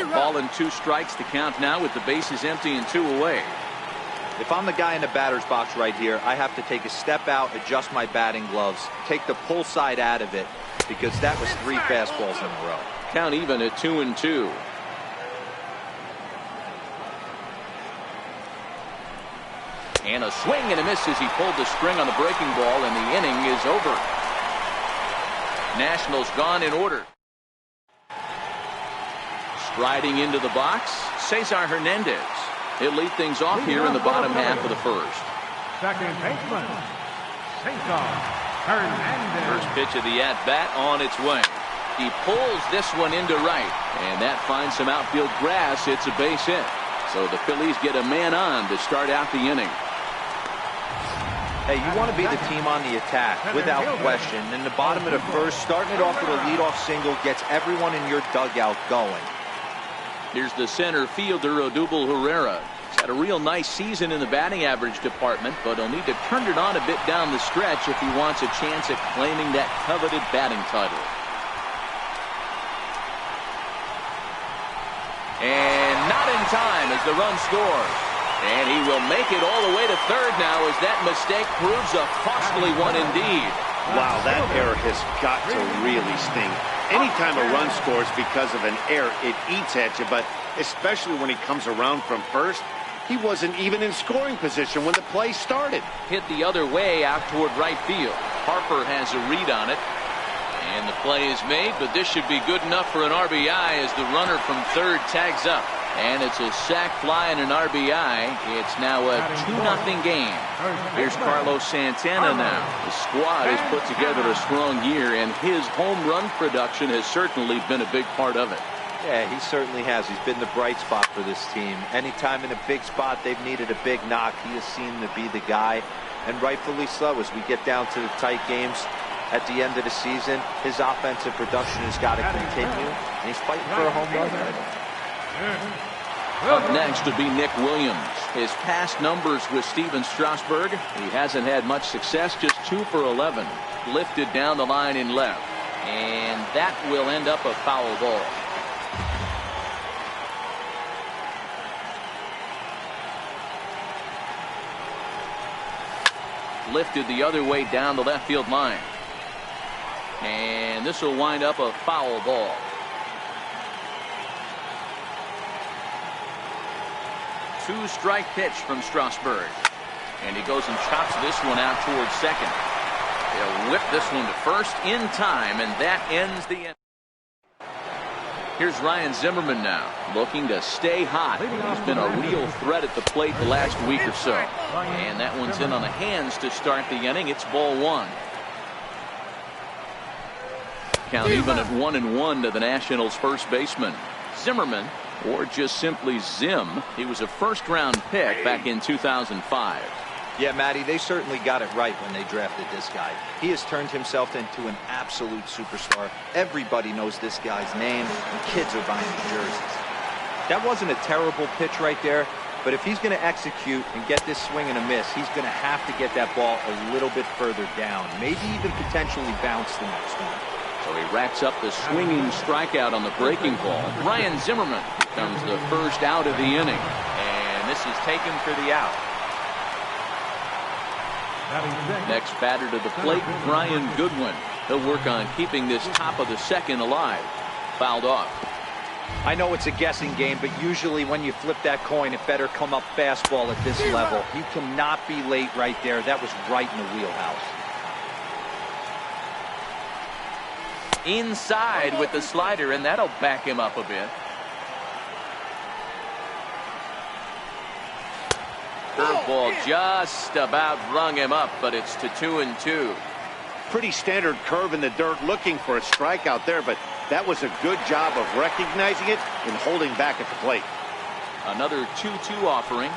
Ball and 2 strikes to count now with the bases empty and 2 away. If I'm the guy in the batter's box right here, I have to take a step out, adjust my batting gloves, take the pull side out of it, because that was 3 fastballs in a row. Count even at 2-2. And a swing and a miss as he pulled the string on the breaking ball, and the inning is over. Nationals gone in order. Striding into the box, Cesar Hernandez. He'll lead things off here in the bottom half of the first. Second baseman, Cesar Hernandez. First pitch of the at-bat on its way. He pulls this one into right, and that finds some outfield grass. It's a base hit. So the Phillies get a man on to start out the inning. Hey, you want to be the team on the attack, without question. In the bottom of the first, starting it off with a leadoff single gets everyone in your dugout going. Here's the center fielder, Odubel Herrera. He's had a real nice season in the batting average department, but he'll need to turn it on a bit down the stretch if he wants a chance at claiming that coveted batting title. And not in time as the run scores. And he will make it all the way to third now as that mistake proves a costly one indeed. Wow, that error has got to really sting. Anytime a run scores because of an error, it eats at you, but especially when he comes around from first, he wasn't even in scoring position when the play started. Hit the other way out toward right field. Harper has a read on it. And the play is made, but this should be good enough for an RBI as the runner from third tags up. And it's a sac fly and an RBI. It's now a 2-0 game. Here's Carlos Santana now. The squad has put together a strong year, and his home run production has certainly been a big part of it. Yeah, he certainly has. He's been the bright spot for this team. Anytime in a big spot they've needed a big knock, he has seemed to be the guy. And rightfully so, as we get down to the tight games at the end of the season, his offensive production has got to continue, and he's fighting for a home run right. Up next to be Nick Williams. His past numbers with Steven Strasburg, he hasn't had much success, just 2 for 11. Lifted down the line in left, and that will end up a foul ball. Lifted the other way down the left field line, and this will wind up a foul ball. Two-strike pitch from Strasburg, and he goes and chops this one out towards second. They'll whip this one to first in time, and that ends the end. Here's Ryan Zimmerman now, looking to stay hot. He's been a real threat at the plate the last week or so, and that one's in on the hands to start the inning. It's ball one. Count even at 1-1 to the Nationals' first baseman. Zimmerman, or just simply Zim, he was a first-round pick back in 2005. Yeah, Matty, they certainly got it right when they drafted this guy. He has turned himself into an absolute superstar. Everybody knows this guy's name, and kids are buying his jerseys. That wasn't a terrible pitch right there, but if he's going to execute and get this swing and a miss, he's going to have to get that ball a little bit further down, maybe even potentially bounce the next one. So he racks up the swinging strikeout on the breaking ball. Ryan Zimmerman becomes the first out of the inning, and this is taken for the out. Next batter to the plate, Brian Goodwin. He'll work on keeping this top of the second alive. Fouled off. I know it's a guessing game, but usually when you flip that coin, it better come up fastball at this level. He cannot be late right there. That was right in the wheelhouse. Inside with the slider, and that'll back him up a bit. Curveball just about rung him up, but it's to 2-2. Pretty standard curve in the dirt, looking for a strikeout there, but that was a good job of recognizing it and holding back at the plate. Another 2-2 offering.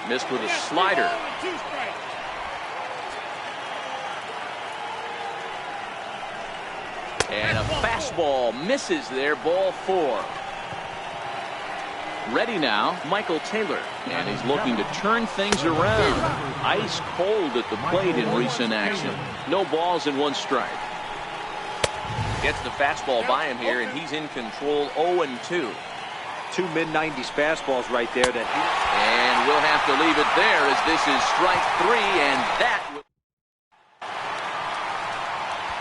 Missed with a slider. And a fastball misses there, ball 4. Ready now, Michael Taylor, and he's looking to turn things around. Ice cold at the plate in recent action. No balls and 1 strike. Gets the fastball by him here, and he's in control. 0-2. 2 mid-90s fastballs right there. And we'll have to leave it there as this is strike 3, and that will...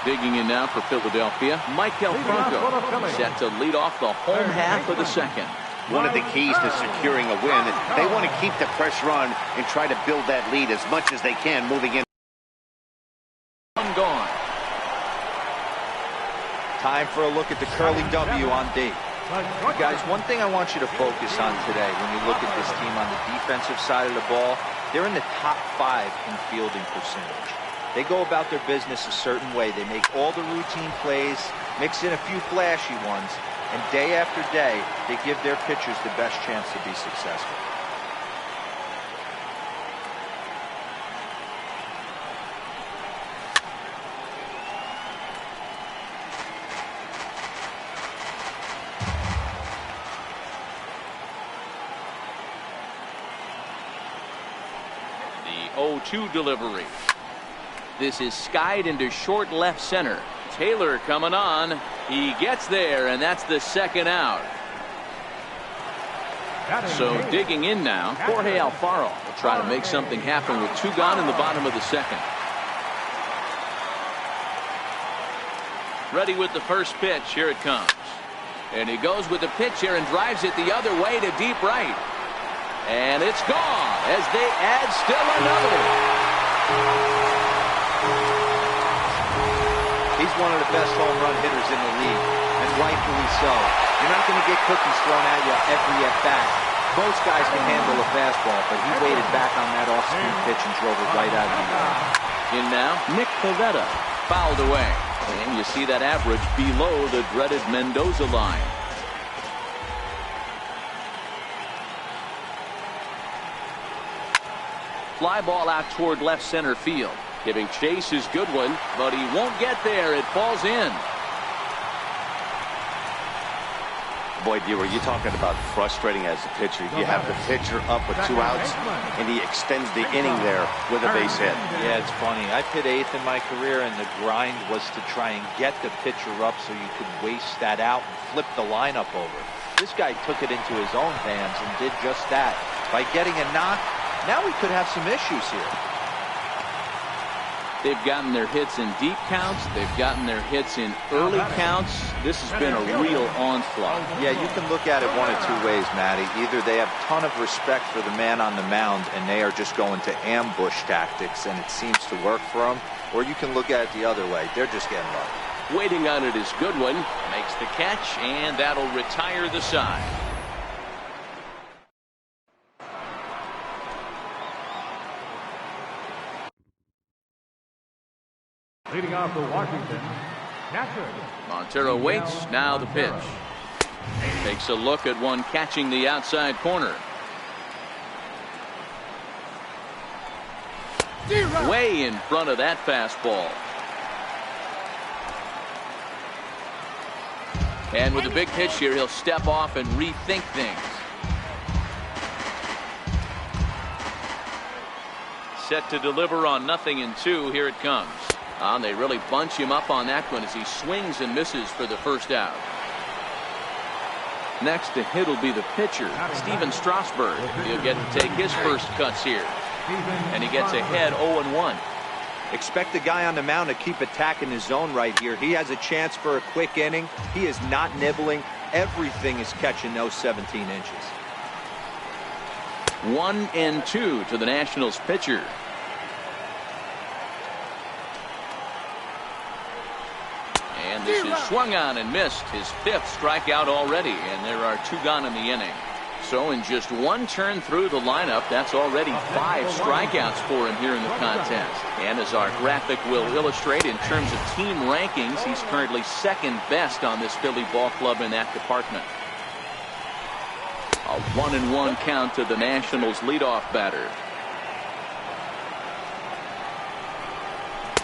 Digging in now for Philadelphia, Maikel Franco set to lead off the home half of the second. One of the keys to securing a win, they want to keep the pressure on and try to build that lead as much as they can moving in. Gone. Time for a look at the curly W on D. Guys, one thing I want you to focus on today when you look at this team on the defensive side of the ball, they're in the top 5 in fielding percentage. They go about their business a certain way. They make all the routine plays, mix in a few flashy ones, and day after day, they give their pitchers the best chance to be successful. The 0-2 delivery. This is skied into short left center. Taylor coming on. He gets there, and that's the second out. So digging in now, Jorge Alfaro will try to make something happen with 2 gone in the bottom of the second. Ready with the first pitch. Here it comes. And he goes with the pitch here and drives it the other way to deep right. And it's gone as they add still another. He's one of the best home run hitters in the league, and rightfully so. You're not going to get cookies thrown at you every at-bat. Most guys can handle a fastball, but he waited back on that off-speed pitch and drove it right out of the yard. In now, Nick Pivetta, fouled away. And you see that average below the dreaded Mendoza line. Fly ball out toward left center field. Giving chase is Goodwin, but he won't get there. It falls in. Boy, D-Roy, you're talking about frustrating as a pitcher. You have the pitcher up with 2 outs, and he extends the inning there with a base hit. Yeah, it's funny. I've hit 8th in my career, and the grind was to try and get the pitcher up so you could waste that out and flip the lineup over. This guy took it into his own hands and did just that. By getting a knock, now we could have some issues here. They've gotten their hits in deep counts. They've gotten their hits in early counts. This has been a real onslaught. Yeah, you can look at it one of 2 ways, Matty. Either they have a ton of respect for the man on the mound and they are just going to ambush tactics and it seems to work for them, or you can look at it the other way. They're just getting lucky. Waiting on it is Goodwin. Makes the catch, and that'll retire the side. Leading off for Washington, catcher. Montero waits. Now the pitch. Takes a look at one catching the outside corner. Way in front of that fastball. And with a big pitch here, he'll step off and rethink things. Set to deliver on 0-2. Here it comes. They really bunch him up on that one as he swings and misses for the first out. Next to hit will be the pitcher, Steven Strasburg. He'll get to take his first cuts here. And he gets ahead 0-1. Expect the guy on the mound to keep attacking his zone right here. He has a chance for a quick inning. He is not nibbling. Everything is catching those 17 inches. 1-2 to the Nationals pitcher. And this is swung on and missed. His 5th strikeout already, and there are 2 gone in the inning. So in just 1 turn through the lineup, that's already 5 strikeouts for him here in the contest. And as our graphic will illustrate, in terms of team rankings, he's currently 2nd best on this Philly ball club in that department. A 1-1 count to the Nationals leadoff batter.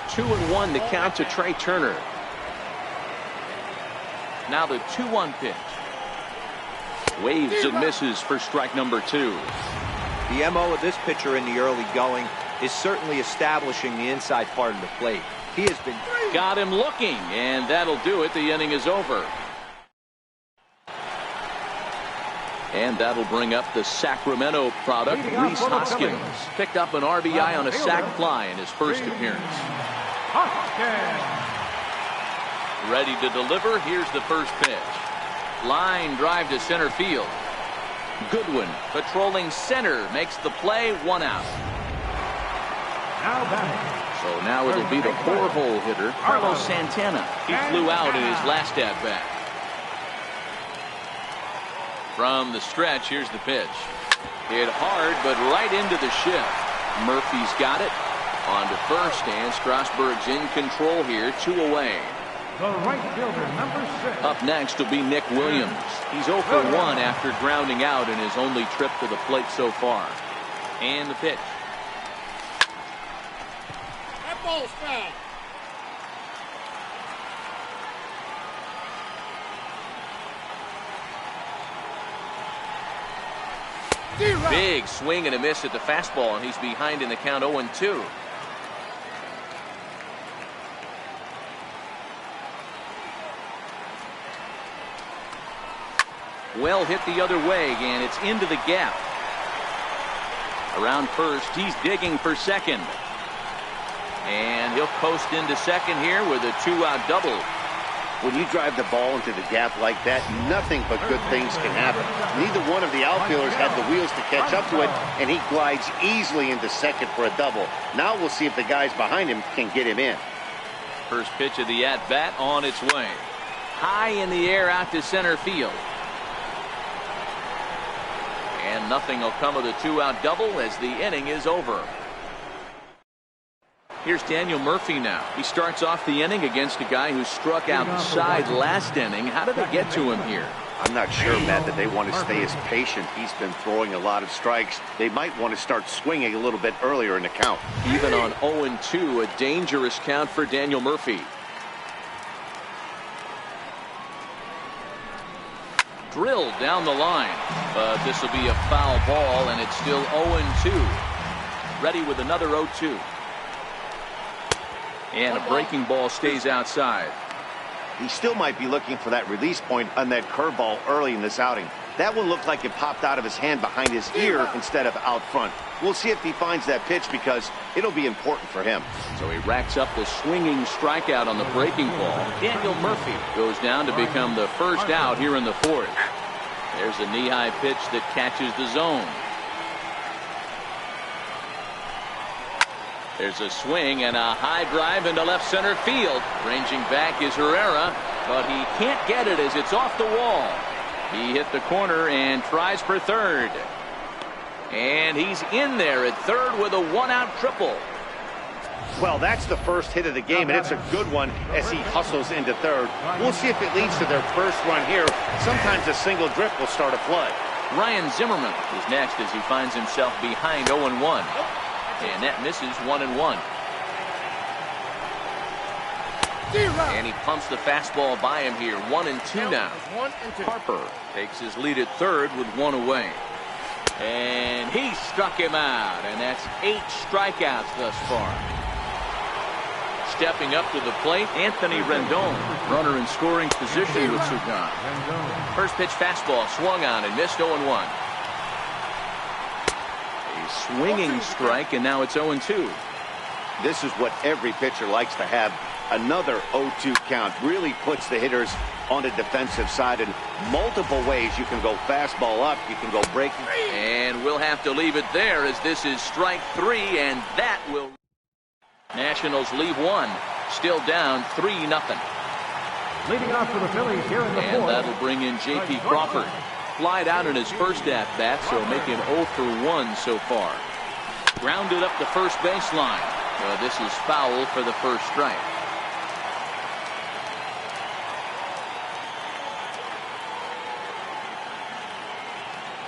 2-1 the count to Trey Turner. Now the 2-1 pitch. Waves and misses for strike number 2. The MO of this pitcher in the early going is certainly establishing the inside part of the plate. He has been... Got him looking, and that'll do it. The inning is over. And that'll bring up the Sacramento product, Rhys Hoskins. Picked up an RBI on a sac fly in his first appearance. Ready to deliver. Here's the first pitch. Line drive to center field. Goodwin patrolling center makes the play. 1 out. So now it'll be the 4-hole hitter, Carlos Santana. He flew out in his last at bat. From the stretch, here's the pitch. Hit hard, but right into the shift. Murphy's got it. On to first, and Strasburg's in control here. 2 away. The right fielder, number 6. Up next will be Nick Williams. He's 0 for 1 after grounding out in his only trip to the plate so far. And the pitch. That ball's foul. Big swing and a miss at the fastball, and he's behind in the count 0-2. Well hit the other way, and it's into the gap. Around first, he's digging for second. And he'll post into second here with a 2-out double. When you drive the ball into the gap like that, nothing but good things can happen. Neither one of the outfielders had the wheels to catch up to it, and he glides easily into second for a double. Now we'll see if the guys behind him can get him in. First pitch of the at-bat on its way. High in the air out to center field. And nothing will come of the 2-out double as the inning is over. Here's Daniel Murphy now. He starts off the inning against a guy who struck outside last inning. How did they get to him here? I'm not sure, Matt, that they want to stay as patient. He's been throwing a lot of strikes. They might want to start swinging a little bit earlier in the count. Even on 0-2, a dangerous count for Daniel Murphy. Drilled down the line, but this will be a foul ball, and it's still 0-2. Ready with another 0-2. And a breaking ball stays outside. He still might be looking for that release point on that curveball early in this outing. That one looked like it popped out of his hand behind his ear instead of out front. We'll see if he finds that pitch because it'll be important for him. So he racks up the swinging strikeout on the breaking ball. Daniel Murphy goes down to become the first out here in the fourth. There's a knee-high pitch that catches the zone. There's a swing and a high drive into left center field. Ranging back is Herrera, but he can't get it as it's off the wall. He hit the corner and tries for third. And he's in there at third with a 1-out triple. Well, that's the first hit of the game, and it's a good one as he hustles into third. We'll see if it leads to their first run here. Sometimes a single drift will start a flood. Ryan Zimmerman is next as he finds himself behind 0-1. And that misses 1-1. And he pumps the fastball by him here. 1-2 now. Harper takes his lead at third with one away. And he struck him out. And that's 8 strikeouts thus far. Stepping up to the plate, Anthony Rendon. Runner in scoring position with Sugan. First pitch fastball swung on and missed 0-1. Swinging strike, and now it's 0-2. This is what every pitcher likes to have. Another 0-2 count really puts the hitters on the defensive side in multiple ways. You can go fastball up, you can go breaking. And we'll have to leave it there as this is strike 3, and that will. Nationals leave one. Still down 3-0. Leading off for the Phillies here in the and fourth. That'll bring in J.P. Crawford. Flied out in his first at-bat, so making 0 for 1 so far. Grounded up the first baseline. This is foul for the first strike.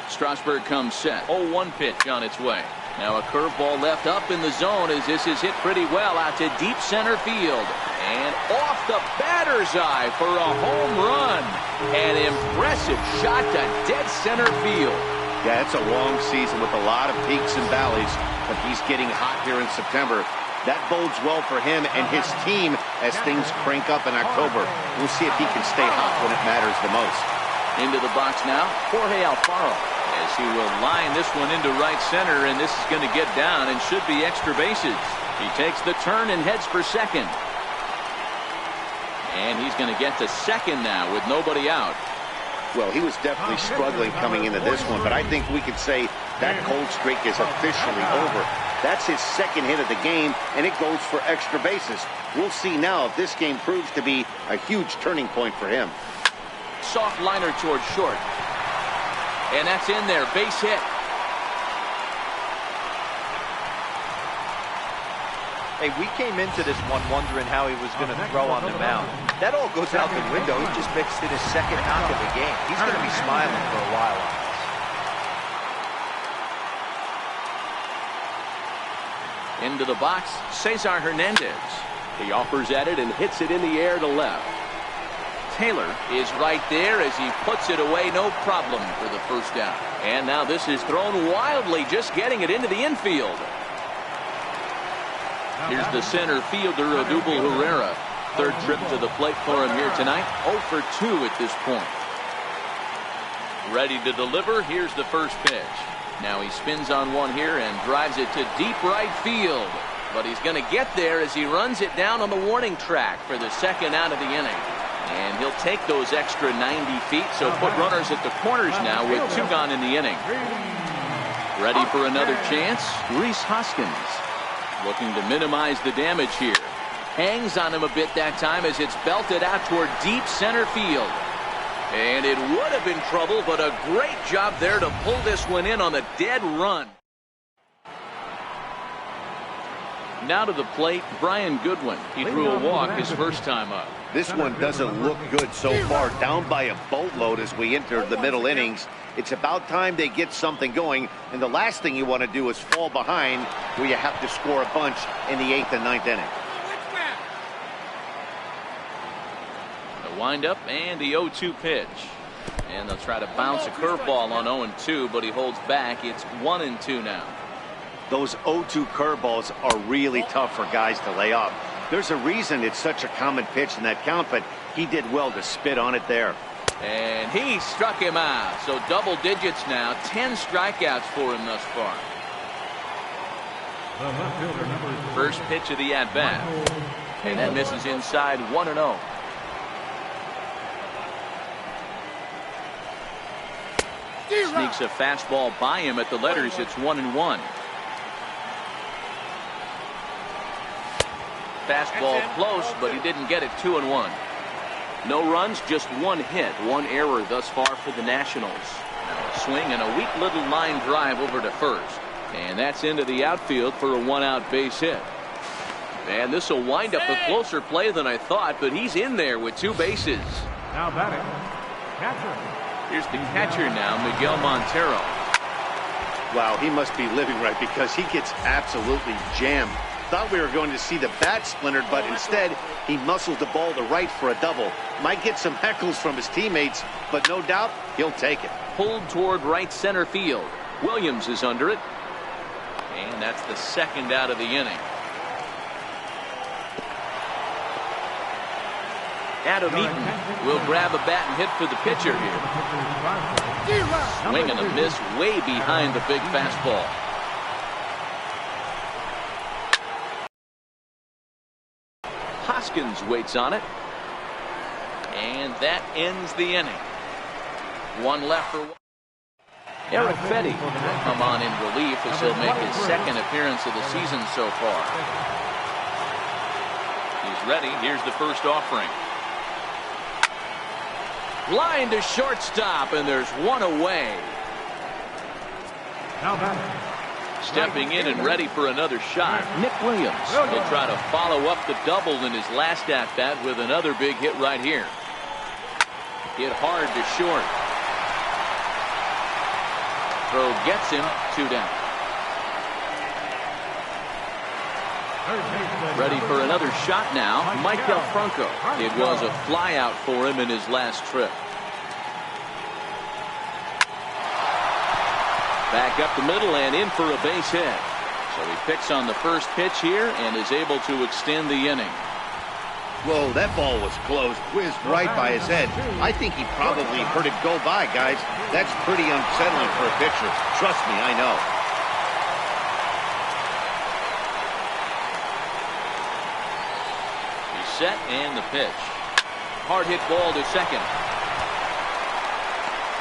Strasburg comes set. 0-1 pitch on its way. Now a curveball left up in the zone as this is hit pretty well out to deep center field. And off the batter's eye for a home run. An impressive shot to dead center field. Yeah, it's a long season with a lot of peaks and valleys, but he's getting hot here in September. That bodes well for him and his team as things crank up in October. We'll see if he can stay hot when it matters the most. Into the box now, Jorge Alfaro, as he will line this one into right center, and this is going to get down and should be extra bases. He takes the turn and heads for second. And he's going to get to second now with nobody out. Well, he was definitely struggling coming into this one, but I think we could say that cold streak is officially over. That's his second hit of the game, and it goes for extra bases. We'll see now if this game proves to be a huge turning point for him. Soft liner towards short. And that's in there, base hit. Hey, we came into this one wondering how he was going to throw on the mound. That all goes out the window. He just mixed in his second knock of the game. He's going to be smiling for a while on this. Into the box, Cesar Hernandez. He offers at it and hits it in the air to left. Taylor is right there as he puts it away, no problem for the first down. And now this is thrown wildly, just getting it into the infield. Here's the center fielder, Odubel Herrera. Third trip to the plate for him here tonight. 0 for 2 at this point. Ready to deliver. Here's the first pitch. Now he spins on one here and drives it to deep right field. But he's going to get there as he runs it down on the warning track for the second out of the inning. And he'll take those extra 90 feet, so put runners at the corners now with 2 gone in the inning. Ready for another chance? Rhys Hoskins looking to minimize the damage here. Hangs on him a bit that time as it's belted out toward deep center field. And it would have been trouble, but a great job there to pull this one in on the dead run. Now to the plate, Brian Goodwin. He drew a walk his first time up. This one doesn't look good so far. Down by a boatload as we enter the middle innings. It's about time they get something going. And the last thing you want to do is fall behind where you have to score a bunch in the 8th and 9th inning. The windup and the 0-2 pitch. And they'll try to bounce a curveball on 0-2, but he holds back. It's 1-2 now. Those 0-2 curveballs are really tough for guys to lay off. There's a reason it's such a common pitch in that count, but he did well to spit on it there. And he struck him out. So double digits now. 10 strikeouts for him thus far. First pitch of the at-bat. And that misses inside 1-0. Sneaks a fastball by him at the letters. It's 1-1. Fastball close, but he didn't get it. 2-1. No runs, just 1 hit, 1 error thus far for the Nationals. Now a swing and a weak little line drive over to first. And that's into the outfield for a 1-out base hit. And this will wind up a closer play than I thought, but he's in there with 2 bases. Now batting, catcher. Here's the catcher now, Miguel Montero. Wow, he must be living right because he gets absolutely jammed. Thought we were going to see the bat splintered, but instead he muscles the ball to right for a double. Might get some heckles from his teammates, but no doubt he'll take it. Pulled toward right center field. Williams is under it. And that's the second out of the inning. Adam Eaton will grab a bat and hit for the pitcher here. Swing and a miss way behind the big fastball. Hoskins waits on it. And that ends the inning. 1 left for one. Eric Fetty will come on in relief as he'll make his second appearance of the season so far. He's ready. Here's the first offering. Line to shortstop, and there's 1 away. Now batting. Stepping in and ready for another shot, Nick Williams. He'll try to follow up the double in his last at-bat with another big hit right here. Hit hard to short. Throw gets him. 2 down. Ready for another shot now, Mike Del Franco. It was a fly out for him in his last trip. Back up the middle and in for a base hit. So he picks on the first pitch here and is able to extend the inning. Whoa, that ball was close, whizzed right by his head. I think he probably heard it go by, guys. That's pretty unsettling for a pitcher. Trust me, I know. He's set and the pitch. Hard hit ball to second.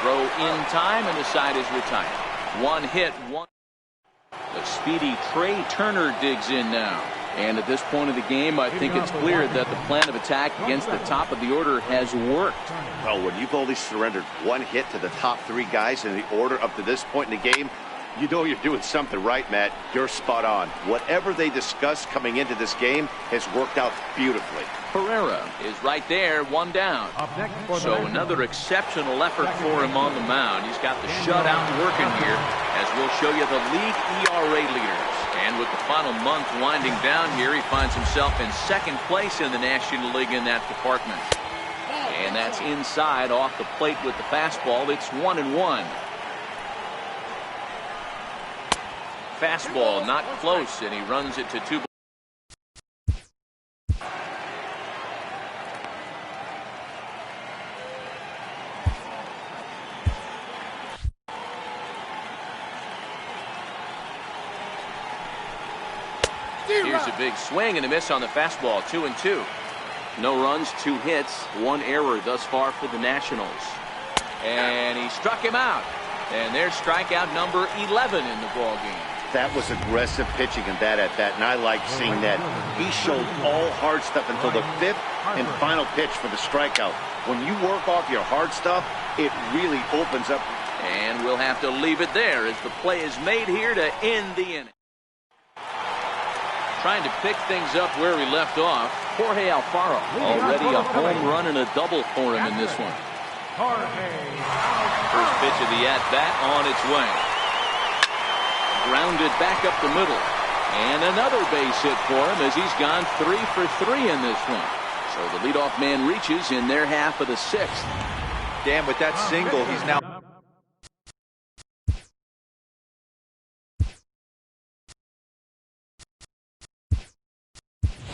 Throw in time and the side is retired. 1 hit, 1. The speedy Trey Turner digs in now. And at this point of the game, I think it's clear that the plan of attack against the top of the order has worked. Well, when you've only surrendered 1 hit to the top 3 guys in the order up to this point in the game, you know you're doing something right, Matt. You're spot on. Whatever they discussed coming into this game has worked out beautifully. Pereira is right there, 1 down. So another exceptional effort for him on the mound. He's got the shutout working here, as we'll show you the league ERA leaders. And with the final month winding down here, he finds himself in 2nd place in the National League in that department. And that's inside off the plate with the fastball. It's 1-1. Fastball not close, and he runs it to 2. Here's a big swing and a miss on the fastball. 2-2. No runs, 2 hits, 1 error thus far for the Nationals. And he struck him out. And there's strikeout number 11 in the ballgame. That was aggressive pitching in that at-bat, and I like seeing that. He showed all hard stuff until the 5th and final pitch for the strikeout. When you work off your hard stuff, it really opens up. And we'll have to leave it there as the play is made here to end the inning. Trying to pick things up where he left off, Jorge Alfaro. Already a home run and a double for him in this one. First pitch of the at-bat on its way. Grounded back up the middle. And another base hit for him as he's gone 3 for 3 in this one. So the leadoff man reaches in their half of the 6th. Dan, with that single, he's now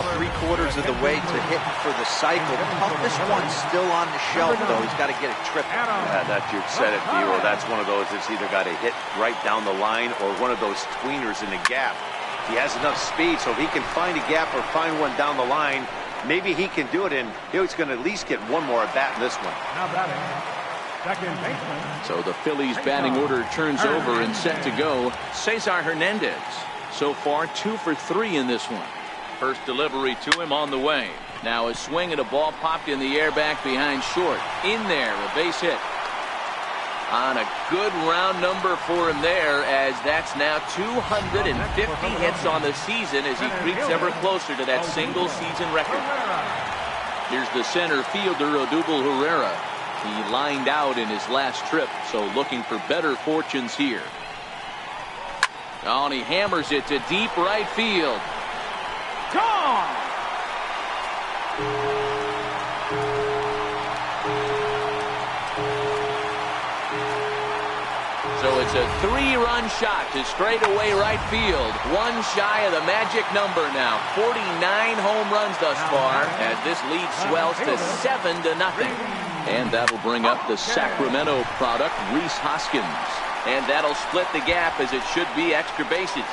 3/4 of the way to hit for the cycle. The toughest one's still on the shelf, though. He's got to get it triple. Yeah, that you said it, Dero. That's one of those that's either got to hit right down the line or one of those tweeners in the gap. He has enough speed, so if he can find a gap or find one down the line, maybe he can do it, and he's going to at least get one more at bat in this one. Now batting, second baseman. So the Phillies batting order turns over and set to go. Cesar Hernandez. So far 2 for 3 in this one. First delivery to him on the way. Now a swing and a ball popped in the air back behind short. In there, a base hit. On a good round number for him there, as that's now 250 hits on the season as he creeps ever closer to that single season record. Here's the center fielder, Odubel Herrera. He lined out in his last trip, so looking for better fortunes here. Oh, and he hammers it to deep right field. Gone! So it's a 3-run shot to straightaway right field. One shy of the magic number now. 49 home runs thus far as this lead swells to 7-0. And that'll bring up the Sacramento product, Rhys Hoskins. And that'll split the gap as it should be extra bases.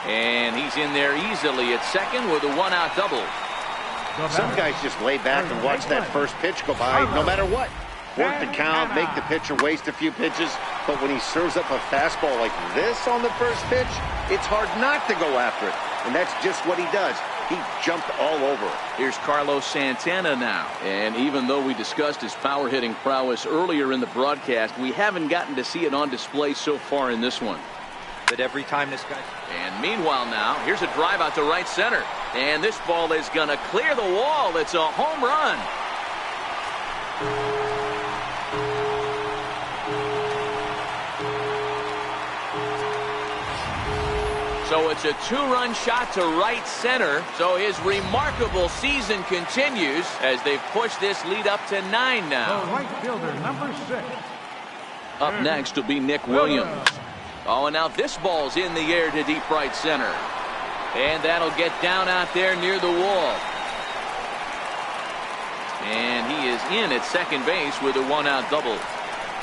And he's in there easily at second with a 1-out double. Some guys just lay back and watch that first pitch go by no matter what. Work the count, make the pitcher waste a few pitches, but when he serves up a fastball like this on the first pitch, it's hard not to go after it. And that's just what he does. He jumped all over it. Here's Carlos Santana now. And even though we discussed his power hitting prowess earlier in the broadcast, we haven't gotten to see it on display so far in this one. But every time this guy... And meanwhile now, here's a drive out to right center. And this ball is going to clear the wall. It's a home run. So it's a 2-run shot to right center. So his remarkable season continues as they've pushed this lead up to 9 now. The right fielder, number 6. Up next will be Nick Williams. Oh, and now this ball's in the air to deep right center. And that'll get down out there near the wall. And he is in at second base with a 1-out double.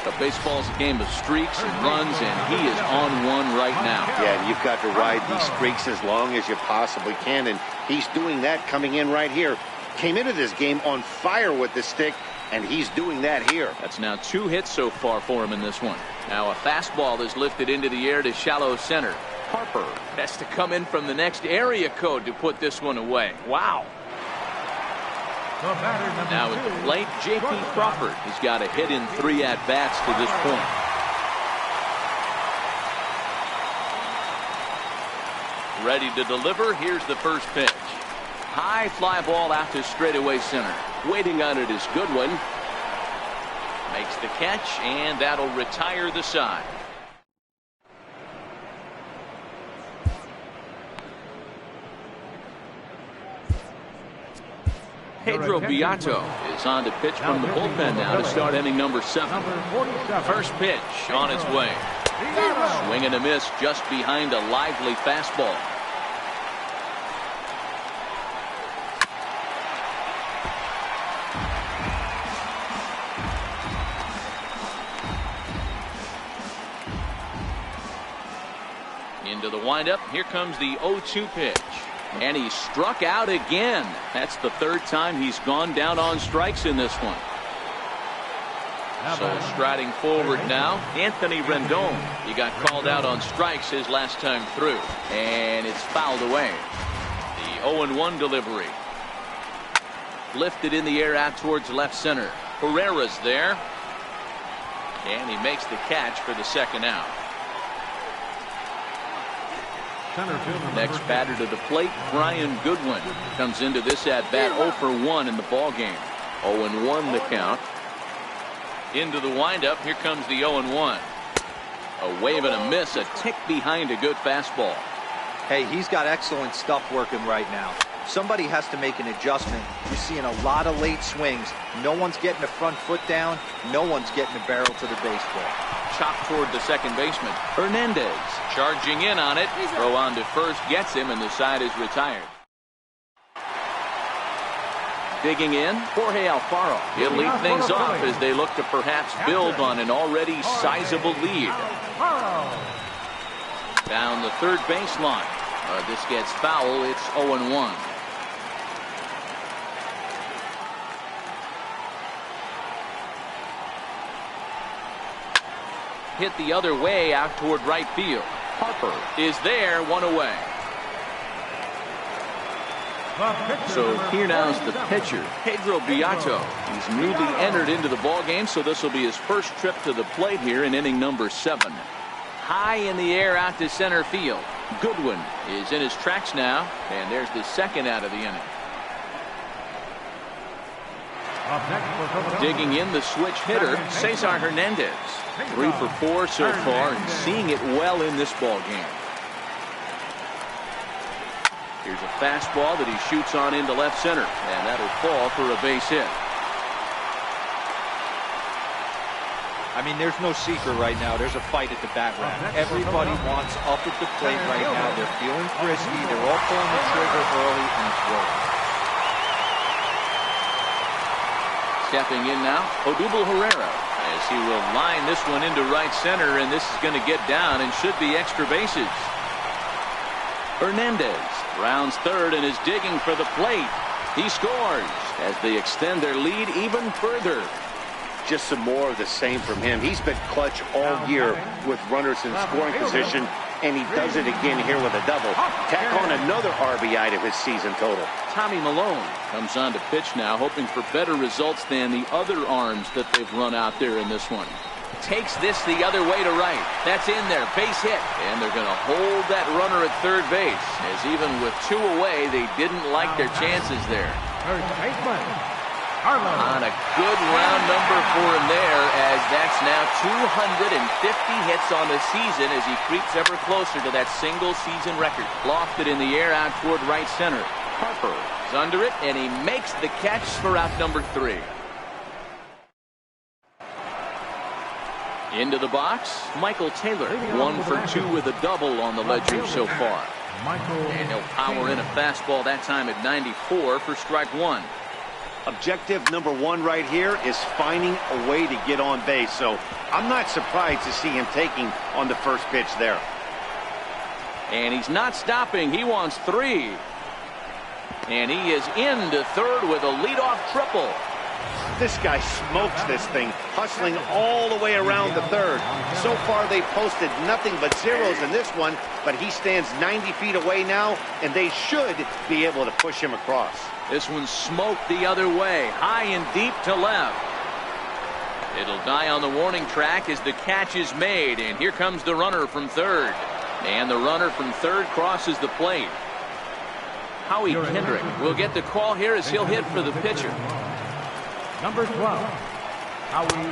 But baseball's a game of streaks and runs, and he is on one right now. Yeah, and you've got to ride these streaks as long as you possibly can, and he's doing that coming in right here. Came into this game on fire with the stick, and he's doing that here. That's now 2 hits so far for him in this one. Now a fastball is lifted into the air to shallow center. Harper has to come in from the next area code to put this one away. Wow. Now at the plate, J.P. Crawford has got a hit in 3 at-bats to this point. Ready to deliver. Here's the first pitch. High fly ball out to straightaway center. Waiting on it is Goodwin. Makes the catch, and that'll retire the side. Pedro Beato is on to pitch from the bullpen now to start inning number 7. First pitch on its way. Swing and a miss just behind a lively fastball. Into Into the windup. Here comes the 0-2 pitch. And he struck out again. That's the third time he's gone down on strikes in this one. So striding forward now, Anthony Rendon. He got called out on strikes his last time through. And it's fouled away. The 0-1 delivery. Lifted in the air out towards left center. Herrera's there. And he makes the catch for the second out. Next batter to the plate, Brian Goodwin. Comes into this at bat 0 for 1 in the ball game. 0-1 the count. Into the windup. Here comes the 0-1. A wave and a miss, a tick behind a good fastball. Hey, he's got excellent stuff working right now. Somebody has to make an adjustment. You're seeing a lot of late swings. No one's getting the front foot down. No one's getting the barrel to the baseball. Chopped toward the second baseman. Hernandez charging in on it. Throw on to first gets him, and the side is retired. Digging in, Jorge Alfaro. He'll lead things off as they look to perhaps build on an already sizable lead. Down the third baseline. This gets foul. It's 0-1. Hit the other way out toward right field. Harper is there, one away. So here now's the pitcher, Pedro Beato. He's newly entered into the ball game, so this will be his first trip to the plate here in inning number 7. High in the air out to center field. Goodwin is in his tracks now, and there's the second out of the inning. Digging in, the switch hitter, Cesar Hernandez. 3 for 4 so far, and seeing it well in this ball game. Here's a fastball that he shoots on into left center, and that'll fall for a base hit. I mean, there's no secret right now. There's a fight at the bat rack. Everybody wants up at the plate right now. They're feeling frisky. They're all pulling the trigger early, and it's rolling. Stepping in now, Odubel Herrera, as he will line this one into right center, and this is going to get down and should be extra bases. Hernandez rounds third and is digging for the plate. He scores as they extend their lead even further. Just some more of the same from him. He's been clutch all year with runners in scoring position, and he does it again here with a double. Tack on another RBI to his season total. Tommy Malone comes on to pitch now, hoping for better results than the other arms that they've run out there in this one. Takes this the other way to right. That's in there. Base hit. And they're going to hold that runner at third base, as even with 2 away, they didn't like their chances there. On a good round number for him there, as that's now 250 hits on the season as he creeps ever closer to that single season record. Lofted in the air out toward right center. Harper is under it, and he makes the catch for out number 3. Into the box, Michael Taylor, 1 for 2 with a double on the ledger so far. And he'll power in a fastball that time at 94 for strike 1. Objective number 1 right here is finding a way to get on base, so I'm not surprised to see him taking on the first pitch there. And he's not stopping. He wants 3. And he is into third with a leadoff triple. This guy smokes this thing, hustling all the way around the third. So far, they posted nothing but zeros in this one, but he stands 90 feet away now, and they should be able to push him across. This one's smoked the other way, high and deep to left. It'll die on the warning track as the catch is made, and here comes the runner from third. And the runner from third crosses the plate. Howie Kendrick will get the call here as he'll hit for the pitcher. Number 12, Howie.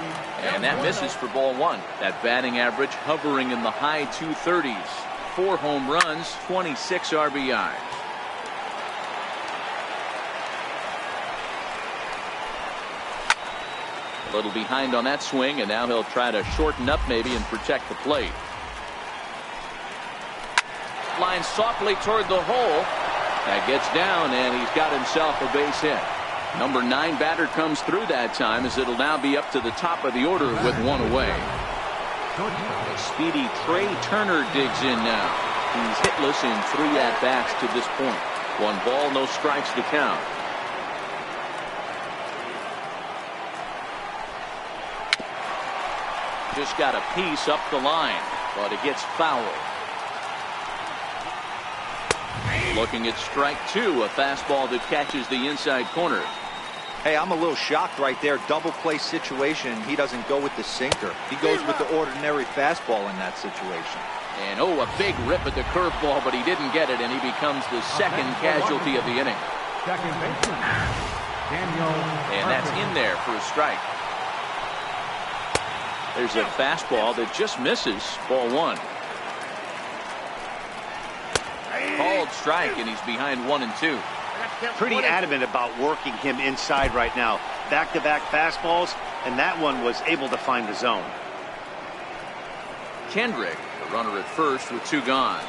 And that misses for ball 1. That batting average hovering in the high 230s. 4 home runs, 26 RBIs. A little behind on that swing, and now he'll try to shorten up maybe and protect the plate. Lines softly toward the hole. That gets down, and he's got himself a base hit. Number 9 batter comes through that time, as it'll now be up to the top of the order with 1 away. A speedy Trey Turner digs in now. He's hitless in 3 at-bats to this point. 1 ball, no strikes to count. Just got a piece up the line, but it gets fouled. Looking at strike 2, a fastball that catches the inside corner. Hey, I'm a little shocked right there. Double play situation. He doesn't go with the sinker. He goes with the ordinary fastball in that situation. And oh, a big rip at the curveball, but he didn't get it, and he becomes the second casualty of the inning. Second baseman, Daniel. And that's in there for a strike. There's a fastball that just misses. Ball 1. Called strike, and he's behind 1 and 2. Pretty adamant about working him inside right now. Back-to-back fastballs, and that one was able to find the zone. Kendrick, the runner at first with 2 gone.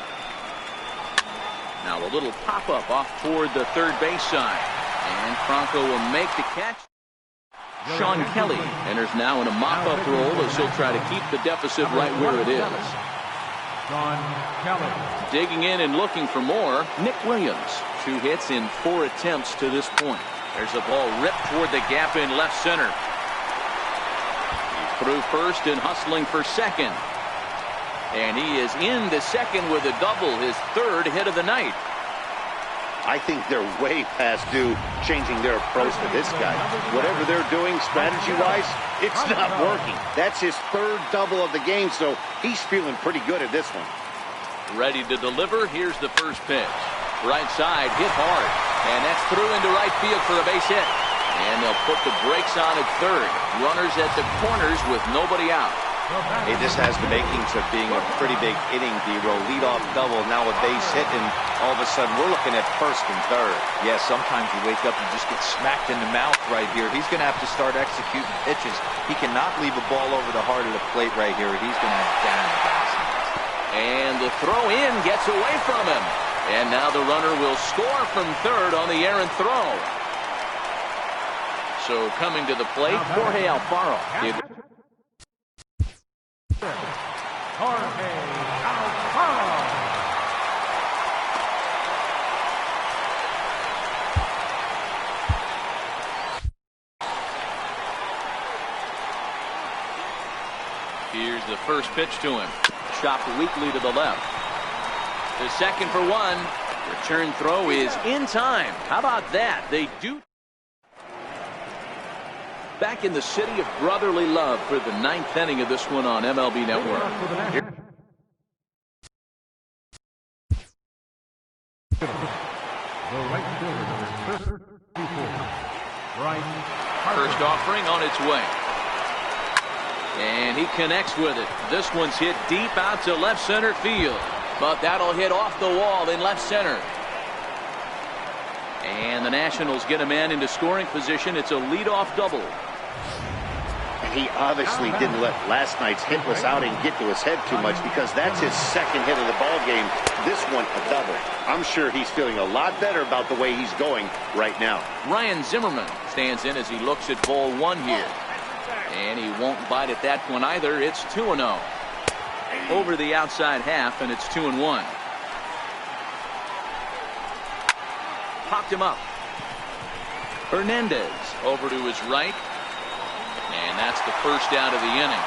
Now a little pop-up off toward the third base side. And Franco will make the catch. Sean Kelly enters now in a mop-up role as he'll try to keep the deficit right where it is. Sean Kelly. Digging in and looking for more, Nick Williams. 2 hits in 4 attempts to this point. There's a ball ripped toward the gap in left center. He's through first and hustling for second. And he is into second with a double, his 3rd hit of the night. I think they're way past due changing their approach to this guy. Whatever they're doing strategy-wise, it's not working. That's his 3rd double of the game, so he's feeling pretty good at this one. Ready to deliver. Here's the first pitch. Right side, hit hard. And that's through into right field for a base hit. And they'll put the brakes on at third. Runners at the corners with nobody out. Hey, this has the makings of being a pretty big inning, D-Row. Leadoff double, now a base hit, and all of a sudden we're looking at first and third. Yeah, sometimes you wake up and just get smacked in the mouth right here. He's going to have to start executing pitches. He cannot leave a ball over the heart of the plate right here. He's going to have damage. And the throw in gets away from him. And now the runner will score from third on the errant throw. So coming to the plate, Jorge Alfaro. Jorge Alfaro. Here's the first pitch to him. Chopped weakly to the left. The second for 1. Return throw is in time. How about that? They do. Back in the city of brotherly love for the 9th inning of this one on MLB Network. First offering on its way. And he connects with it. This one's hit deep out to left center field. But that'll hit off the wall in left center. And the Nationals get a man into scoring position. It's a leadoff double. He obviously didn't let last night's hitless outing get to his head too much, because that's his 2nd hit of the ball game. This one a double. I'm sure he's feeling a lot better about the way he's going right now. Ryan Zimmerman stands in as he looks at ball 1 here. And he won't bite at that one either. It's 2-0. Over the outside half, and it's 2-1. Popped him up. Hernandez over to his right. And that's the first out of the inning.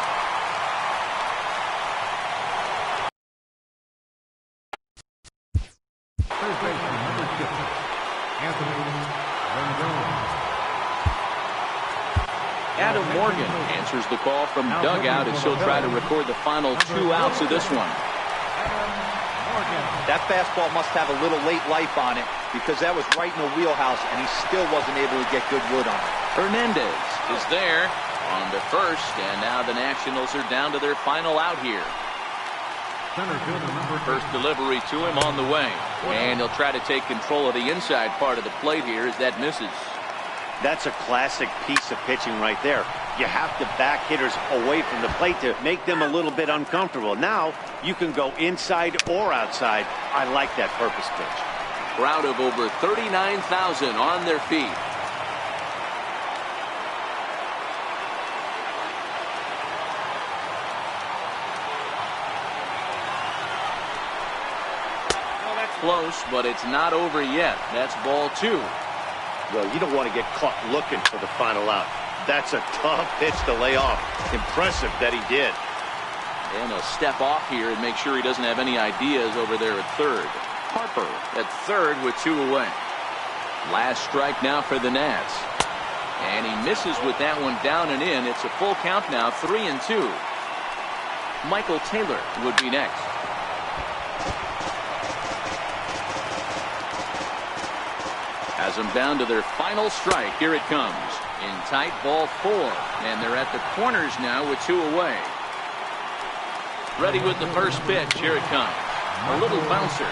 Third baseman, number 6, Anthony Rendon. Adam Morgan answers the call from dugout as he'll try to record the final 2 outs of this one. That fastball must have a little late life on it, because that was right in the wheelhouse, and he still wasn't able to get good wood on it. Hernandez is there on to first, and now the Nationals are down to their final out here. First delivery to him on the way, and he'll try to take control of the inside part of the plate here as that misses. That's a classic piece of pitching right there. You have to back hitters away from the plate to make them a little bit uncomfortable. Now you can go inside or outside. I like that purpose pitch. Crowd of over 39,000 on their feet. close, but it's not over yet. That's ball 2. Well, you don't want to get caught looking for the final out. That's a tough pitch to lay off. Impressive that he did. And he'll step off here and make sure he doesn't have any ideas over there at third. Harper at third with 2 away. Last strike now for the Nats. And he misses with that one down and in. It's a full count now, 3-2. Michael Taylor would be next. Has them down to their final strike. Here it comes. In tight, ball 4. And they're at the corners now with 2 away. Ready with the first pitch. Here it comes. A little bouncer.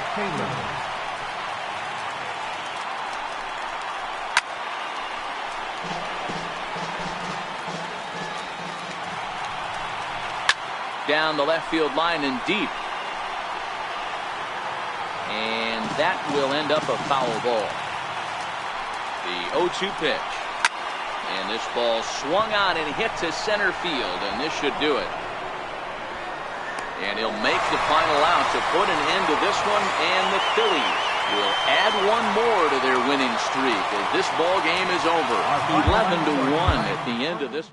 Down the left field line and deep. And that will end up a foul ball. The 0-2 pitch. And this ball swung on and hit to center field, and this should do it. And he'll make the final out to put an end to this one, and the Phillies will add one more to their winning streak as this ball game is over. 11-1 at the end of this.